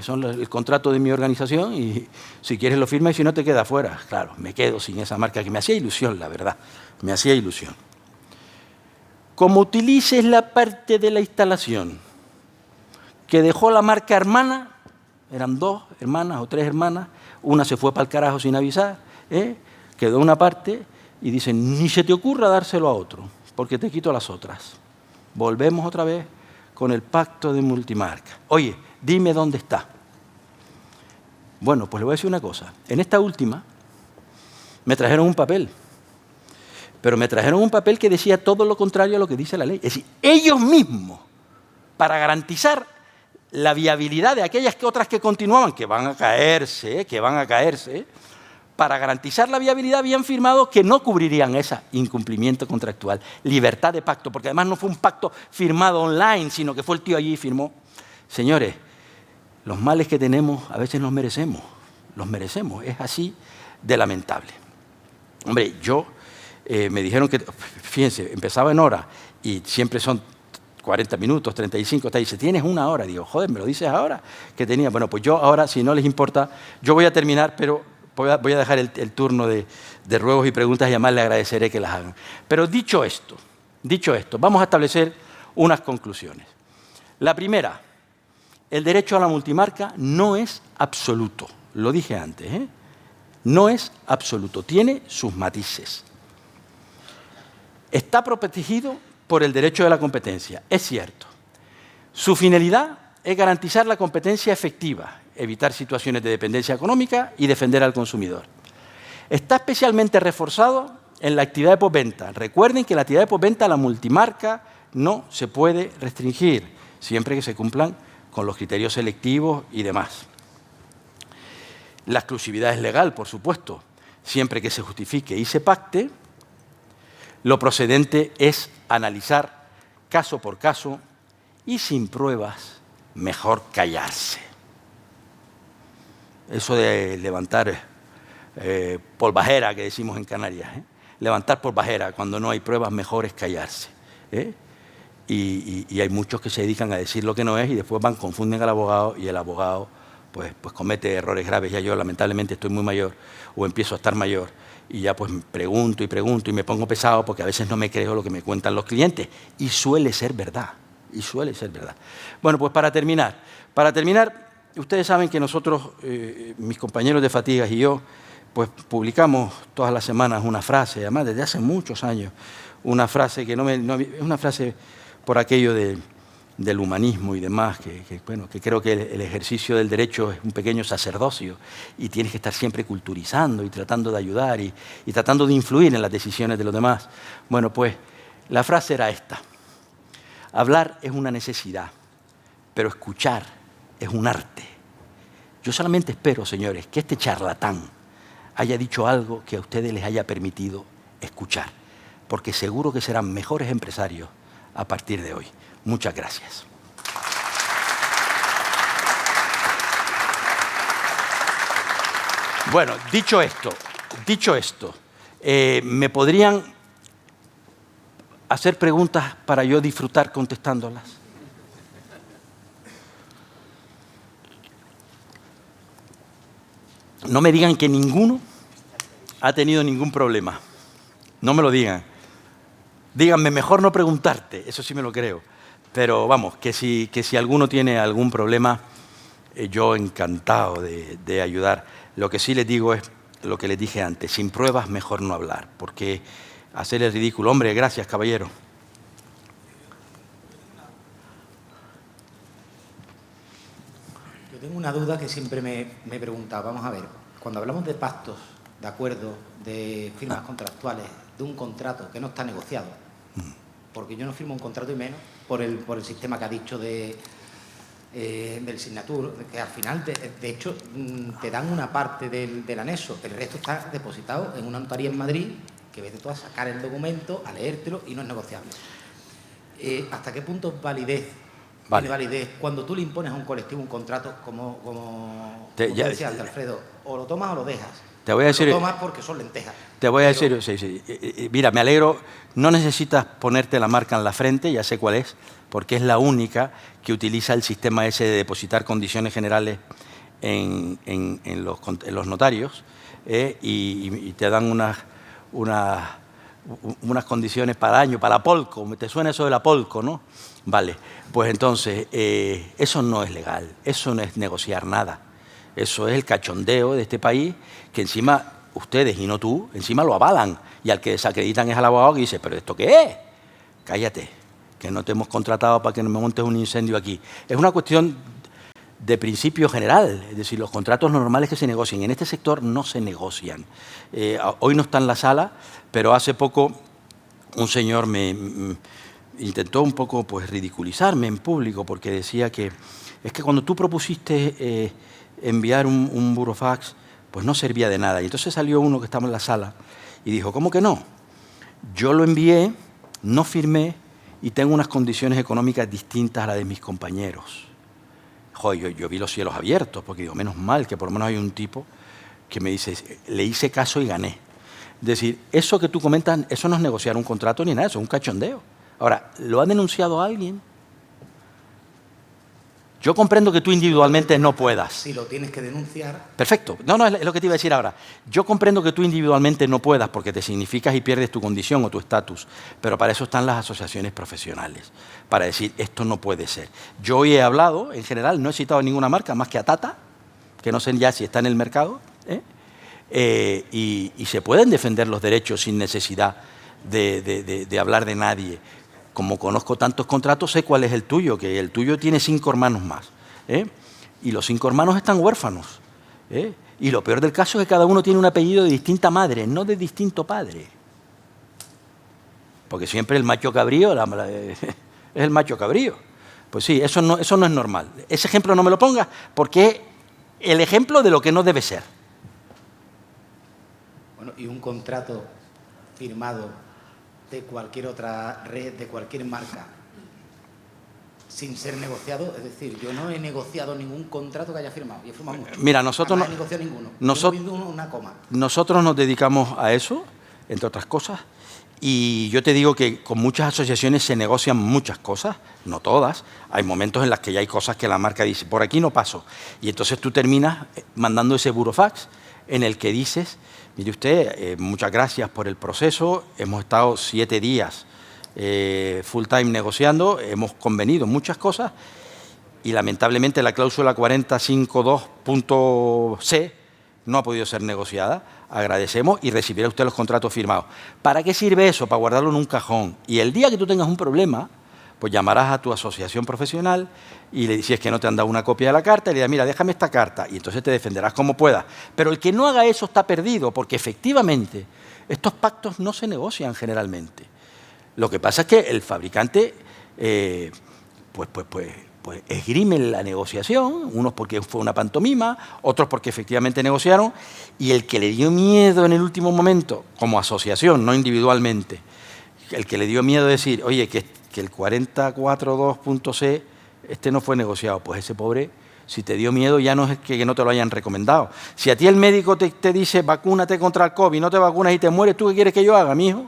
Son el contrato de mi organización y si quieres lo firmas y si no te queda fuera. Claro, me quedo sin esa marca que me hacía ilusión, la verdad, me hacía ilusión. Como utilices la parte de la instalación que dejó la marca hermana, eran 2 hermanas o 3 hermanas, una se fue para el carajo sin avisar, quedó una parte y dicen, ni se te ocurra dárselo a otro, porque te quito las otras. Volvemos otra vez con el pacto de multimarca. Oye, dime dónde está. Bueno, pues le voy a decir una cosa. En esta última me trajeron un papel, pero me trajeron un papel que decía todo lo contrario a lo que dice la ley. Es decir, ellos mismos, para garantizar la viabilidad de aquellas otras que continuaban, que van a caerse, para garantizar la viabilidad habían firmado que no cubrirían ese incumplimiento contractual, libertad de pacto, porque además no fue un pacto firmado online, sino que fue el tío allí y firmó. Señores, los males que tenemos a veces los merecemos, es así de lamentable. Hombre, me dijeron que, fíjense, empezaba en hora y siempre son 40 minutos, 35, te dice, tienes 1 hora. Digo, joder, ¿me lo dices ahora? Que tenía. Bueno, pues yo ahora, si no les importa, yo voy a terminar, pero voy a dejar el turno de ruegos y preguntas y además le agradeceré que las hagan. Pero dicho esto, vamos a establecer unas conclusiones. La primera, el derecho a la multimarca no es absoluto. Lo dije antes, ¿eh? No es absoluto, tiene sus matices. Está protegido por el derecho de la competencia, es cierto. Su finalidad es garantizar la competencia efectiva, evitar situaciones de dependencia económica y defender al consumidor. Está especialmente reforzado en la actividad de postventa. Recuerden que en la actividad de postventa la multimarca no se puede restringir, siempre que se cumplan con los criterios selectivos y demás. La exclusividad es legal, por supuesto, siempre que se justifique y se pacte. Lo procedente es analizar caso por caso y sin pruebas, mejor callarse. Eso de levantar polvajera, que decimos en Canarias, ¿eh? Levantar polvajera cuando no hay pruebas, mejor es callarse, ¿eh? Y hay muchos que se dedican a decir lo que no es y después confunden al abogado y el abogado pues comete errores graves. Ya yo lamentablemente estoy muy mayor o empiezo a estar mayor y ya pues pregunto y me pongo pesado porque a veces no me creo lo que me cuentan los clientes y suele ser verdad, Bueno, pues para terminar, ustedes saben que nosotros, mis compañeros de Fatigas y yo, pues publicamos todas las semanas una frase, además desde hace muchos años, una frase que es una frase por aquello del humanismo y demás, que creo que el ejercicio del derecho es un pequeño sacerdocio y tienes que estar siempre culturizando y tratando de ayudar y tratando de influir en las decisiones de los demás. Bueno, pues la frase era esta: hablar es una necesidad, pero escuchar es un arte. Yo solamente espero, señores, que este charlatán haya dicho algo que a ustedes les haya permitido escuchar, porque seguro que serán mejores empresarios a partir de hoy. Muchas gracias. Bueno, dicho esto, ¿me podrían hacer preguntas para yo disfrutar contestándolas? No me digan que ninguno ha tenido ningún problema. No me lo digan. Díganme, mejor no preguntarte, eso sí me lo creo. Pero vamos, que si alguno tiene algún problema, yo encantado de ayudar. Lo que sí les digo es lo que les dije antes, sin pruebas mejor no hablar, porque hacer el ridículo. Hombre, gracias, caballero. Yo tengo una duda que siempre me he preguntado. Vamos a ver, cuando hablamos de pactos, de acuerdos, de firmas contractuales, de un contrato que no está negociado, porque yo no firmo un contrato y menos por el sistema que ha dicho del signature, que al final, de hecho, te dan una parte del anexo, el resto está depositado en una notaría en Madrid, que vete tú a sacar el documento, a leértelo y no es negociable. ¿Hasta qué punto tiene validez cuando tú le impones a un colectivo un contrato como decía Alfredo, o lo tomas o lo dejas? Te voy a decir, lo tomas porque son lentejas. Te voy a decir, sí. Mira, me alegro, no necesitas ponerte la marca en la frente, ya sé cuál es, porque es la única que utiliza el sistema ese de depositar condiciones generales en los notarios, y te dan unas condiciones para año, para la Polco. ¿Te suena eso de la Polco, no? Vale, pues entonces, eso no es legal, eso no es negociar nada. Eso es el cachondeo de este país, que encima ustedes y no tú, encima lo avalan. Y al que desacreditan es al abogado que dice, ¿pero esto qué es? Cállate, que no te hemos contratado para que no me montes un incendio aquí. Es una cuestión de principio general, es decir, los contratos normales que se negocian. En este sector no se negocian. Hoy no está en la sala, pero hace poco un señor me intentó un poco pues ridiculizarme en público porque decía que es que cuando tú propusiste enviar un burofax, pues no servía de nada. Y entonces salió uno que estaba en la sala y dijo, ¿cómo que no? Yo lo envié, no firmé y tengo unas condiciones económicas distintas a las de mis compañeros. Joder, yo vi los cielos abiertos, porque digo, menos mal que por lo menos hay un tipo que me dice, le hice caso y gané. Es decir, eso que tú comentas, eso no es negociar un contrato ni nada, eso es un cachondeo. Ahora, ¿lo ha denunciado alguien? Yo comprendo que tú individualmente no puedas. Si lo tienes que denunciar... Perfecto. No, es lo que te iba a decir ahora. Yo comprendo que tú individualmente no puedas porque te significas y pierdes tu condición o tu estatus, pero para eso están las asociaciones profesionales, para decir, esto no puede ser. Yo hoy he hablado, en general, no he citado ninguna marca más que a Tata, que no sé ya si está en el mercado, y se pueden defender los derechos sin necesidad de hablar de nadie. Como conozco tantos contratos, sé cuál es el tuyo, que el tuyo tiene 5 hermanos más. Y los 5 hermanos están huérfanos. Y lo peor del caso es que cada uno tiene un apellido de distinta madre, no de distinto padre. Porque siempre el macho cabrío es el macho cabrío. Pues sí, eso no es normal. Ese ejemplo no me lo pongas porque es el ejemplo de lo que no debe ser. Bueno, y un contrato firmado de cualquier otra red, de cualquier marca, sin ser negociado, es decir, yo no he negociado ningún contrato que haya firmado, y he firmado mucho. Mira, nosotros no he negociado ninguno. Una coma. Nosotros nos dedicamos a eso, entre otras cosas, y yo te digo que con muchas asociaciones se negocian muchas cosas, no todas. Hay momentos en los que ya hay cosas que la marca dice, por aquí no paso, y entonces tú terminas mandando ese burofax en el que dices, mire usted, muchas gracias por el proceso, hemos estado 7 días full time negociando, hemos convenido muchas cosas y lamentablemente la cláusula 4052.c no ha podido ser negociada. Agradecemos y recibirá usted los contratos firmados. ¿Para qué sirve eso? Para guardarlo en un cajón. Y el día que tú tengas un problema, pues llamarás a tu asociación profesional y le dices que no te han dado una copia de la carta y le dirás, mira, déjame esta carta, y entonces te defenderás como puedas. Pero el que no haga eso está perdido, porque efectivamente estos pactos no se negocian generalmente. Lo que pasa es que el fabricante pues esgrime la negociación, unos porque fue una pantomima, otros porque efectivamente negociaron, y el que le dio miedo en el último momento, como asociación, no individualmente, el que le dio miedo decir, oye, que el 4042.c no fue negociado, pues ese pobre, si te dio miedo ya no es que no te lo hayan recomendado. Si a ti el médico te dice, vacúnate contra el COVID, no te vacunas y te mueres, ¿tú qué quieres que yo haga, mijo?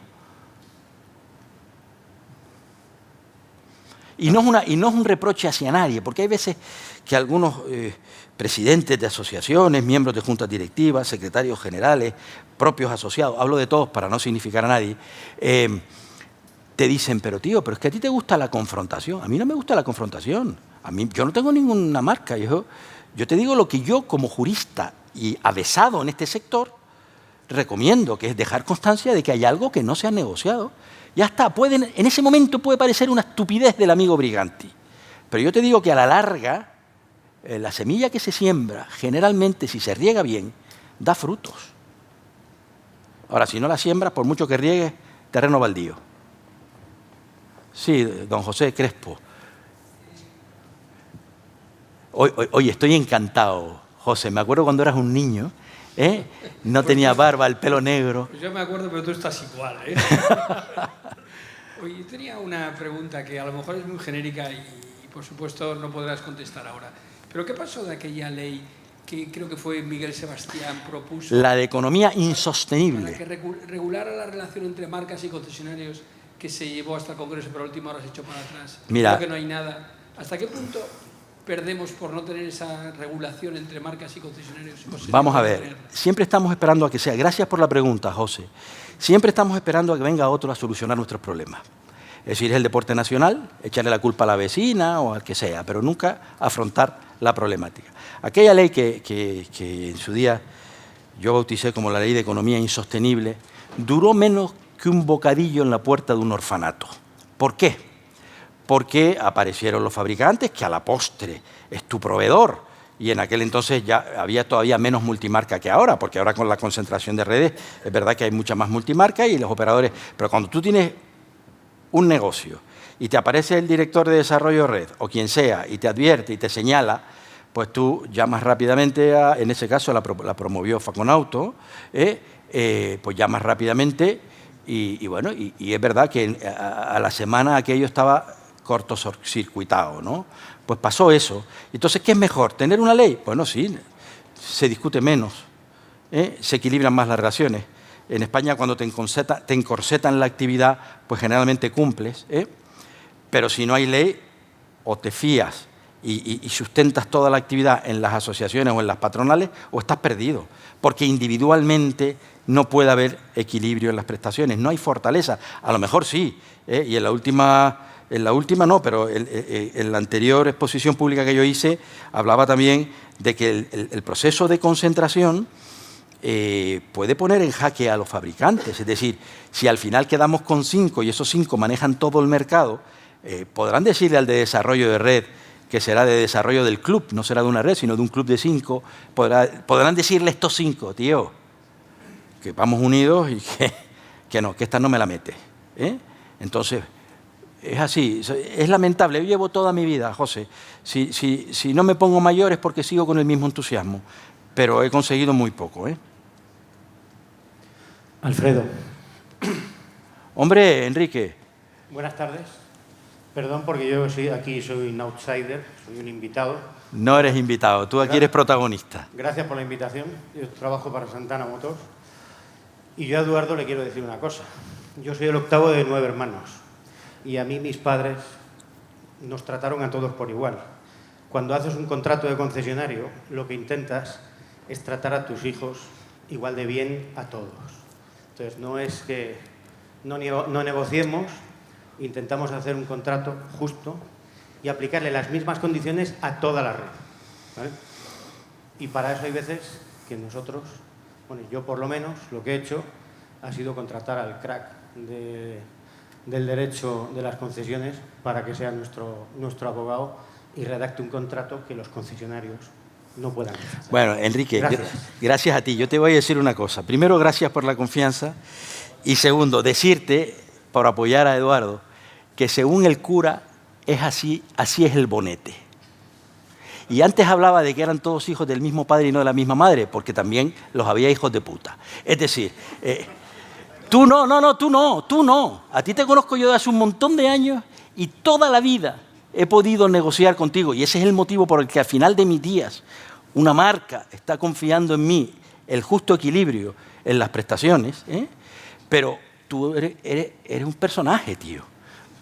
Y no es un reproche hacia nadie, porque hay veces que algunos presidentes de asociaciones, miembros de juntas directivas, secretarios generales, propios asociados, hablo de todos para no significar a nadie, te dicen, pero tío, pero es que a ti te gusta la confrontación. A mí no me gusta la confrontación. Yo no tengo ninguna marca. Yo te digo lo que yo, como jurista y avesado en este sector, recomiendo, que es dejar constancia de que hay algo que no se ha negociado. Ya está, en ese momento puede parecer una estupidez del amigo Briganti, pero yo te digo que a la larga, la semilla que se siembra, generalmente, si se riega bien, da frutos. Ahora, si no la siembras, por mucho que riegues, terreno baldío. Sí, don José Crespo. Oye, estoy encantado, José. Me acuerdo cuando eras un niño, no tenía barba, el pelo negro. Pues yo me acuerdo, pero tú estás igual, Oye, tenía una pregunta que a lo mejor es muy genérica y por supuesto no podrás contestar ahora. Pero ¿qué pasó de aquella ley que creo que fue Miguel Sebastián propuso? La de economía insostenible. Para que regulara la relación entre marcas y concesionarios, que se llevó hasta el Congreso, pero a última hora se echó para atrás. Mira, creo que no hay nada. ¿Hasta qué punto perdemos por no tener esa regulación entre marcas y concesionarios? Vamos a ver, siempre estamos esperando a que sea. Gracias por la pregunta, José. Siempre estamos esperando a que venga otro a solucionar nuestros problemas. Es decir, es el deporte nacional, echarle la culpa a la vecina o al que sea, pero nunca afrontar la problemática. Aquella ley que en su día yo bauticé como la ley de economía insostenible, duró menos que un bocadillo en la puerta de un orfanato. ¿Por qué? Porque aparecieron los fabricantes, que a la postre es tu proveedor, y en aquel entonces ya había todavía menos multimarca que ahora, porque ahora con la concentración de redes es verdad que hay mucha más multimarca y los operadores, pero cuando tú tienes un negocio y te aparece el director de desarrollo de red o quien sea y te advierte y te señala, pues tú llamas rápidamente, en ese caso la promovió Faconauto, pues llamas rápidamente y bueno, y es verdad que a la semana aquello estaba cortocircuitado, ¿no? Pues pasó eso. Entonces, ¿qué es mejor? ¿Tener una ley? Bueno, sí, se discute menos, se equilibran más las relaciones. En España, cuando te encorsetan la actividad, pues generalmente cumples, pero si no hay ley, o te fías y sustentas toda la actividad en las asociaciones o en las patronales, o estás perdido, porque individualmente no puede haber equilibrio en las prestaciones, no hay fortaleza. A lo mejor sí, y en la última no, pero en la anterior exposición pública que yo hice hablaba también de que el proceso de concentración puede poner en jaque a los fabricantes. Es decir, si al final quedamos con 5 y esos 5 manejan todo el mercado, podrán decirle al de desarrollo de red que será de desarrollo del club, no será de una red, sino de un club de 5, podrán decirle estos 5, tío, que vamos unidos y que no, que esta no me la mete. Entonces, es así, es lamentable. Yo llevo toda mi vida, José. Si no me pongo mayor es porque sigo con el mismo entusiasmo, pero he conseguido muy poco. Alfredo. Hombre, Enrique. Buenas tardes. Perdón porque yo soy un outsider, soy un invitado. No eres invitado, tú aquí eres protagonista. Gracias por la invitación. Yo trabajo para Santana Motors. Y yo a Eduardo le quiero decir una cosa. Yo soy el octavo de 9 hermanos. Y a mí mis padres nos trataron a todos por igual. Cuando haces un contrato de concesionario, lo que intentas es tratar a tus hijos igual de bien a todos. Entonces, no es que no negociemos, intentamos hacer un contrato justo y aplicarle las mismas condiciones a toda la red, ¿vale? Y para eso hay veces que nosotros, bueno, yo por lo menos, lo que he hecho ha sido contratar al crack del derecho de las concesiones para que sea nuestro abogado y redacte un contrato que los concesionarios no puedan hacer. Bueno, Enrique, gracias a ti. Yo te voy a decir una cosa. Primero, gracias por la confianza. Y segundo, decirte, por apoyar a Eduardo, que según el cura es así es el bonete. Y antes hablaba de que eran todos hijos del mismo padre y no de la misma madre, porque también los había hijos de puta. Es decir, tú no. A ti te conozco yo de hace un montón de años y toda la vida he podido negociar contigo. Y ese es el motivo por el que al final de mis días una marca está confiando en mí el justo equilibrio en las prestaciones, pero tú eres un personaje, tío.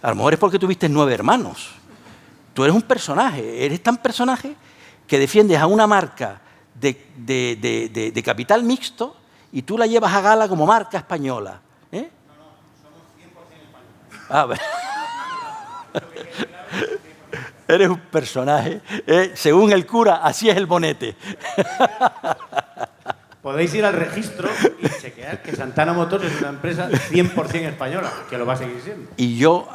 A lo mejor es porque tuviste 9 hermanos. Tú eres un personaje, eres tan personaje que defiendes a una marca de capital mixto y tú la llevas a gala como marca española. No, somos 100% españoles. Ah, bueno. Eres un personaje. Según el cura, así es el bonete. Podéis ir al registro y chequear que Santana Motors es una empresa 100% española, que lo va a seguir siendo. Y yo,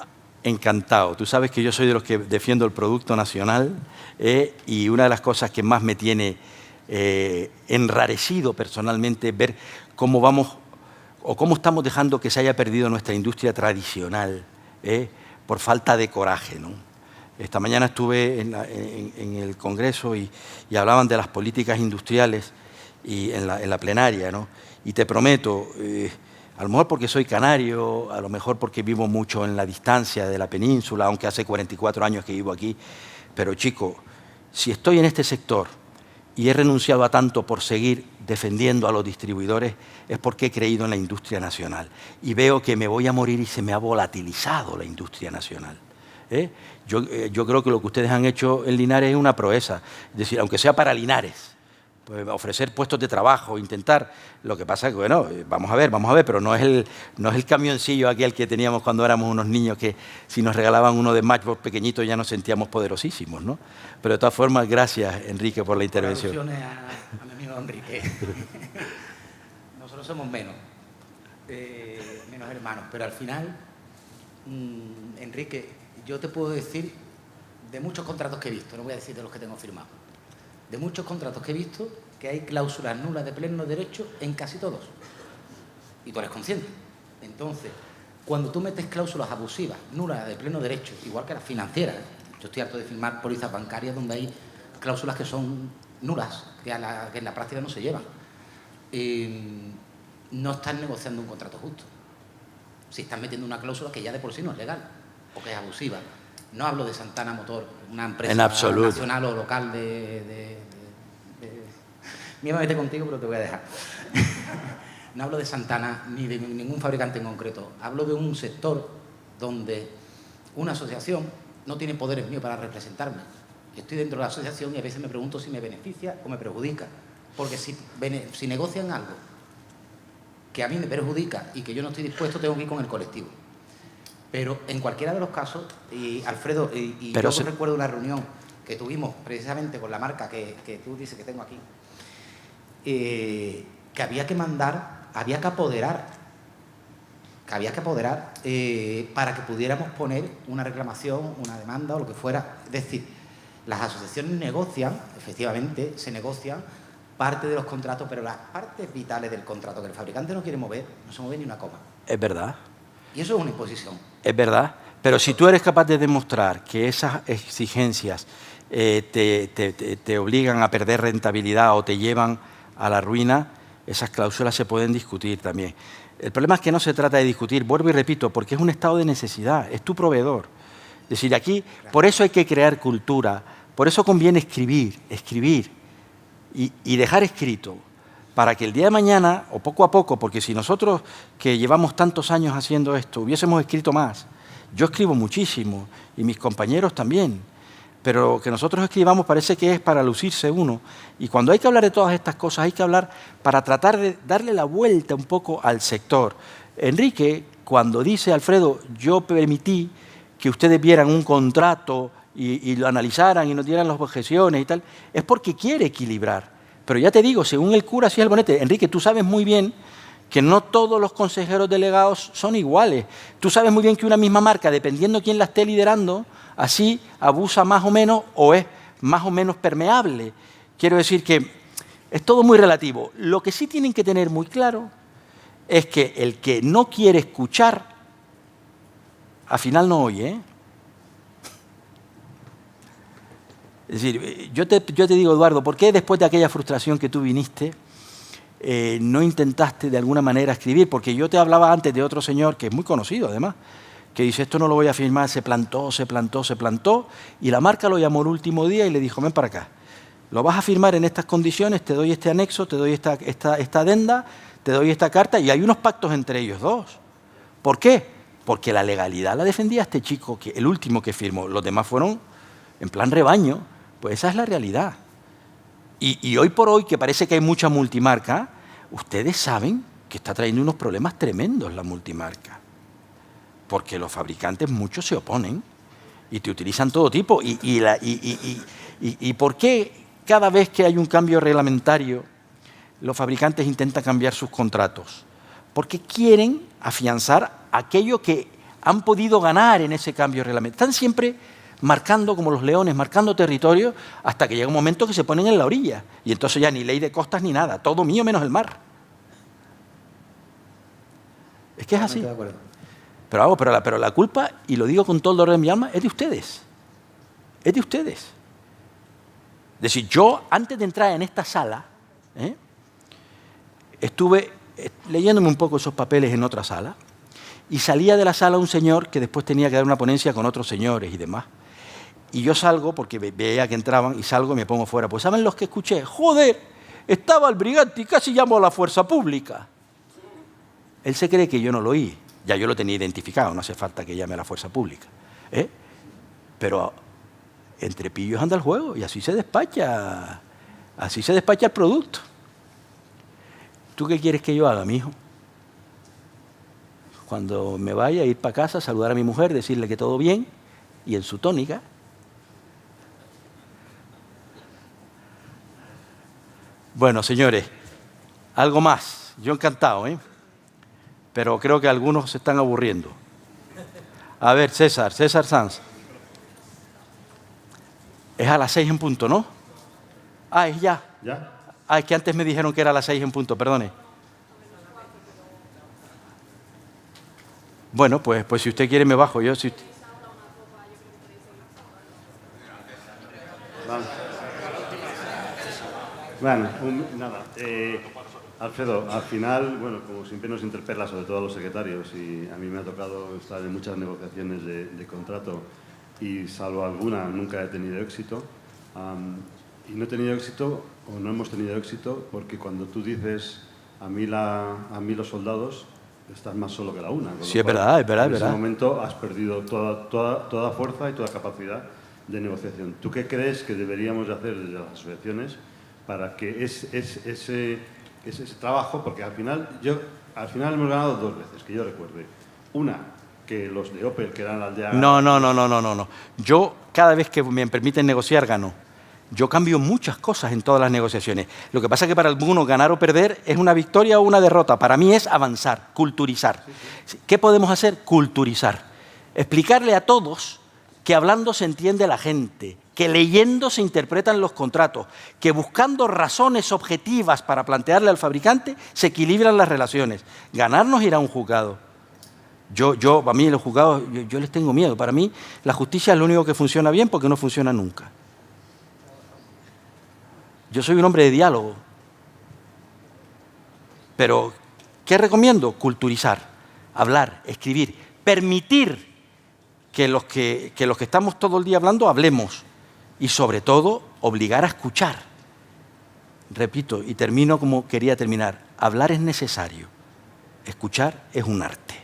encantado. Tú sabes que yo soy de los que defiendo el producto nacional y una de las cosas que más me tiene enrarecido personalmente es ver cómo vamos o cómo estamos dejando que se haya perdido nuestra industria tradicional por falta de coraje, ¿no? Esta mañana estuve en el Congreso y hablaban de las políticas industriales y en la plenaria, ¿no? Y te prometo, a lo mejor porque soy canario, a lo mejor porque vivo mucho en la distancia de la península, aunque hace 44 años que vivo aquí, pero chico, si estoy en este sector y he renunciado a tanto por seguir defendiendo a los distribuidores, es porque he creído en la industria nacional. Y veo que me voy a morir y se me ha volatilizado la industria nacional. Yo creo que lo que ustedes han hecho en Linares es una proeza. Es decir, aunque sea para Linares, pues ofrecer puestos de trabajo, intentar. Lo que pasa es que, bueno, vamos a ver, pero no es el camioncillo aquel que teníamos cuando éramos unos niños que si nos regalaban uno de Matchbox pequeñito ya nos sentíamos poderosísimos, ¿no? Pero de todas formas, gracias, Enrique, por la intervención. A mi amigo Enrique. Nosotros somos menos hermanos, pero al final, Enrique, yo te puedo decir de muchos contratos que he visto, no voy a decir de los que tengo firmados, de muchos contratos que he visto que hay cláusulas nulas de pleno derecho en casi todos. Y tú eres consciente. Entonces, cuando tú metes cláusulas abusivas, nulas de pleno derecho, igual que las financieras, yo estoy harto de firmar pólizas bancarias donde hay cláusulas que son nulas, que en la práctica no se llevan. No estás negociando un contrato justo. Si estás metiendo una cláusula que ya de por sí no es legal o que es abusiva. No hablo de Santana Motor, una empresa nacional o local Me iba a meter contigo, pero te voy a dejar. No hablo de Santana ni de ningún fabricante en concreto. Hablo de un sector donde una asociación no tiene poderes míos para representarme. Yo estoy dentro de la asociación y a veces me pregunto si me beneficia o me perjudica. Porque si negocian algo que a mí me perjudica y que yo no estoy dispuesto, tengo que ir con el colectivo. Pero en cualquiera de los casos, y Alfredo, yo recuerdo una reunión que tuvimos precisamente con la marca que tú dices que tengo aquí, que había que mandar, había que apoderar para que pudiéramos poner una reclamación, una demanda o lo que fuera. Es decir, las asociaciones negocian, efectivamente, se negocian parte de los contratos, pero las partes vitales del contrato que el fabricante no quiere mover, no se mueve ni una coma. Es verdad. Y eso es una imposición. Es verdad. Pero si tú eres capaz de demostrar que esas exigencias te obligan a perder rentabilidad o te llevan a la ruina, esas cláusulas se pueden discutir también. El problema es que no se trata de discutir, vuelvo y repito, porque es un estado de necesidad, es tu proveedor. Es decir, aquí, por eso hay que crear cultura, por eso conviene escribir y dejar escrito, para que el día de mañana, o poco a poco, porque si nosotros que llevamos tantos años haciendo esto, hubiésemos escrito más, yo escribo muchísimo, y mis compañeros también, pero que nosotros escribamos parece que es para lucirse uno, y cuando hay que hablar de todas estas cosas, hay que hablar para tratar de darle la vuelta un poco al sector. Enrique, cuando dice, Alfredo, yo permití que ustedes vieran un contrato y lo analizaran y nos dieran las objeciones y tal, es porque quiere equilibrar. Pero ya te digo, según el cura, así es el bonete. Enrique, tú sabes muy bien que no todos los consejeros delegados son iguales. Tú sabes muy bien que una misma marca, dependiendo quién la esté liderando, así abusa más o menos o es más o menos permeable. Quiero decir que es todo muy relativo. Lo que sí tienen que tener muy claro es que el que no quiere escuchar, al final no oye, ¿eh? Es decir, yo te digo, Eduardo, ¿por qué después de aquella frustración que tú viniste no intentaste de alguna manera escribir? Porque yo te hablaba antes de otro señor, que es muy conocido además, que dice, esto no lo voy a firmar, se plantó, y la marca lo llamó el último día y le dijo, ven para acá, lo vas a firmar en estas condiciones, te doy este anexo, te doy esta adenda, te doy esta carta, y hay unos pactos entre ellos dos. ¿Por qué? Porque la legalidad la defendía este chico, que el último que firmó, los demás fueron en plan rebaño. Pues esa es la realidad. Y hoy por hoy, que parece que hay mucha multimarca, ustedes saben que está trayendo unos problemas tremendos la multimarca. Porque los fabricantes muchos se oponen y te utilizan todo tipo. ¿Y por qué cada vez que hay un cambio reglamentario los fabricantes intentan cambiar sus contratos? Porque quieren afianzar aquello que han podido ganar en ese cambio reglamentario. Están siempre marcando como los leones, marcando territorio, hasta que llega un momento que se ponen en la orilla. Y entonces ya ni ley de costas ni nada, todo mío menos el mar. Es que es así. Pero la culpa, y lo digo con todo el dolor de mi alma, es de ustedes. Es de ustedes. Es decir, yo antes de entrar en esta sala, estuve leyéndome un poco esos papeles en otra sala, y salía de la sala un señor que después tenía que dar una ponencia con otros señores y demás. Y yo salgo, porque veía que entraban, y salgo y me pongo fuera. Pues ¿saben los que escuché? ¡Joder! Estaba el brigante y casi llamo a la fuerza pública. Él se cree que yo no lo oí. Ya yo lo tenía identificado, no hace falta que llame a la fuerza pública. Pero entre pillos anda el juego y así se despacha el producto. ¿Tú qué quieres que yo haga, mijo? Cuando me vaya a ir para casa, saludar a mi mujer, decirle que todo bien, y en su tónica. Bueno, señores, algo más. Yo encantado, pero creo que algunos se están aburriendo. A ver, César Sanz. Es a las 6 en punto, ¿no? Ah, es ya. ¿Ya? Ah, es que antes me dijeron que era a las 6 en punto, perdone. Bueno, pues si usted quiere me bajo yo. Vale. Bueno, nada. Alfredo, al final, bueno, como siempre nos interpela, sobre todo a los secretarios, y a mí me ha tocado estar en muchas negociaciones de contrato y salvo alguna nunca he tenido éxito. Y no he tenido éxito, o no hemos tenido éxito, porque cuando tú dices a mí los soldados, estás más solo que la una. Sí, es verdad. En ese momento has perdido toda fuerza y toda capacidad de negociación. ¿Tú qué crees que deberíamos de hacer desde las asociaciones para que ese trabajo, porque al final hemos ganado 2 veces, que yo recuerde. Una, que los de Opel, que eran la aldea... No. Yo, cada vez que me permiten negociar, gano. Yo cambio muchas cosas en todas las negociaciones. Lo que pasa es que para algunos ganar o perder es una victoria o una derrota. Para mí es avanzar, culturizar. ¿Qué podemos hacer? Culturizar. Explicarle a todos que hablando se entiende la gente, que leyendo se interpretan los contratos, que buscando razones objetivas para plantearle al fabricante se equilibran las relaciones. Ganar no es ir a un juzgado. A mí los juzgados, yo les tengo miedo. Para mí la justicia es lo único que funciona bien porque no funciona nunca. Yo soy un hombre de diálogo. Pero, ¿qué recomiendo? Culturizar, hablar, escribir, permitir que los que estamos todo el día hablando hablemos y, sobre todo, obligar a escuchar. Repito, y termino como quería terminar. Hablar es necesario, escuchar es un arte.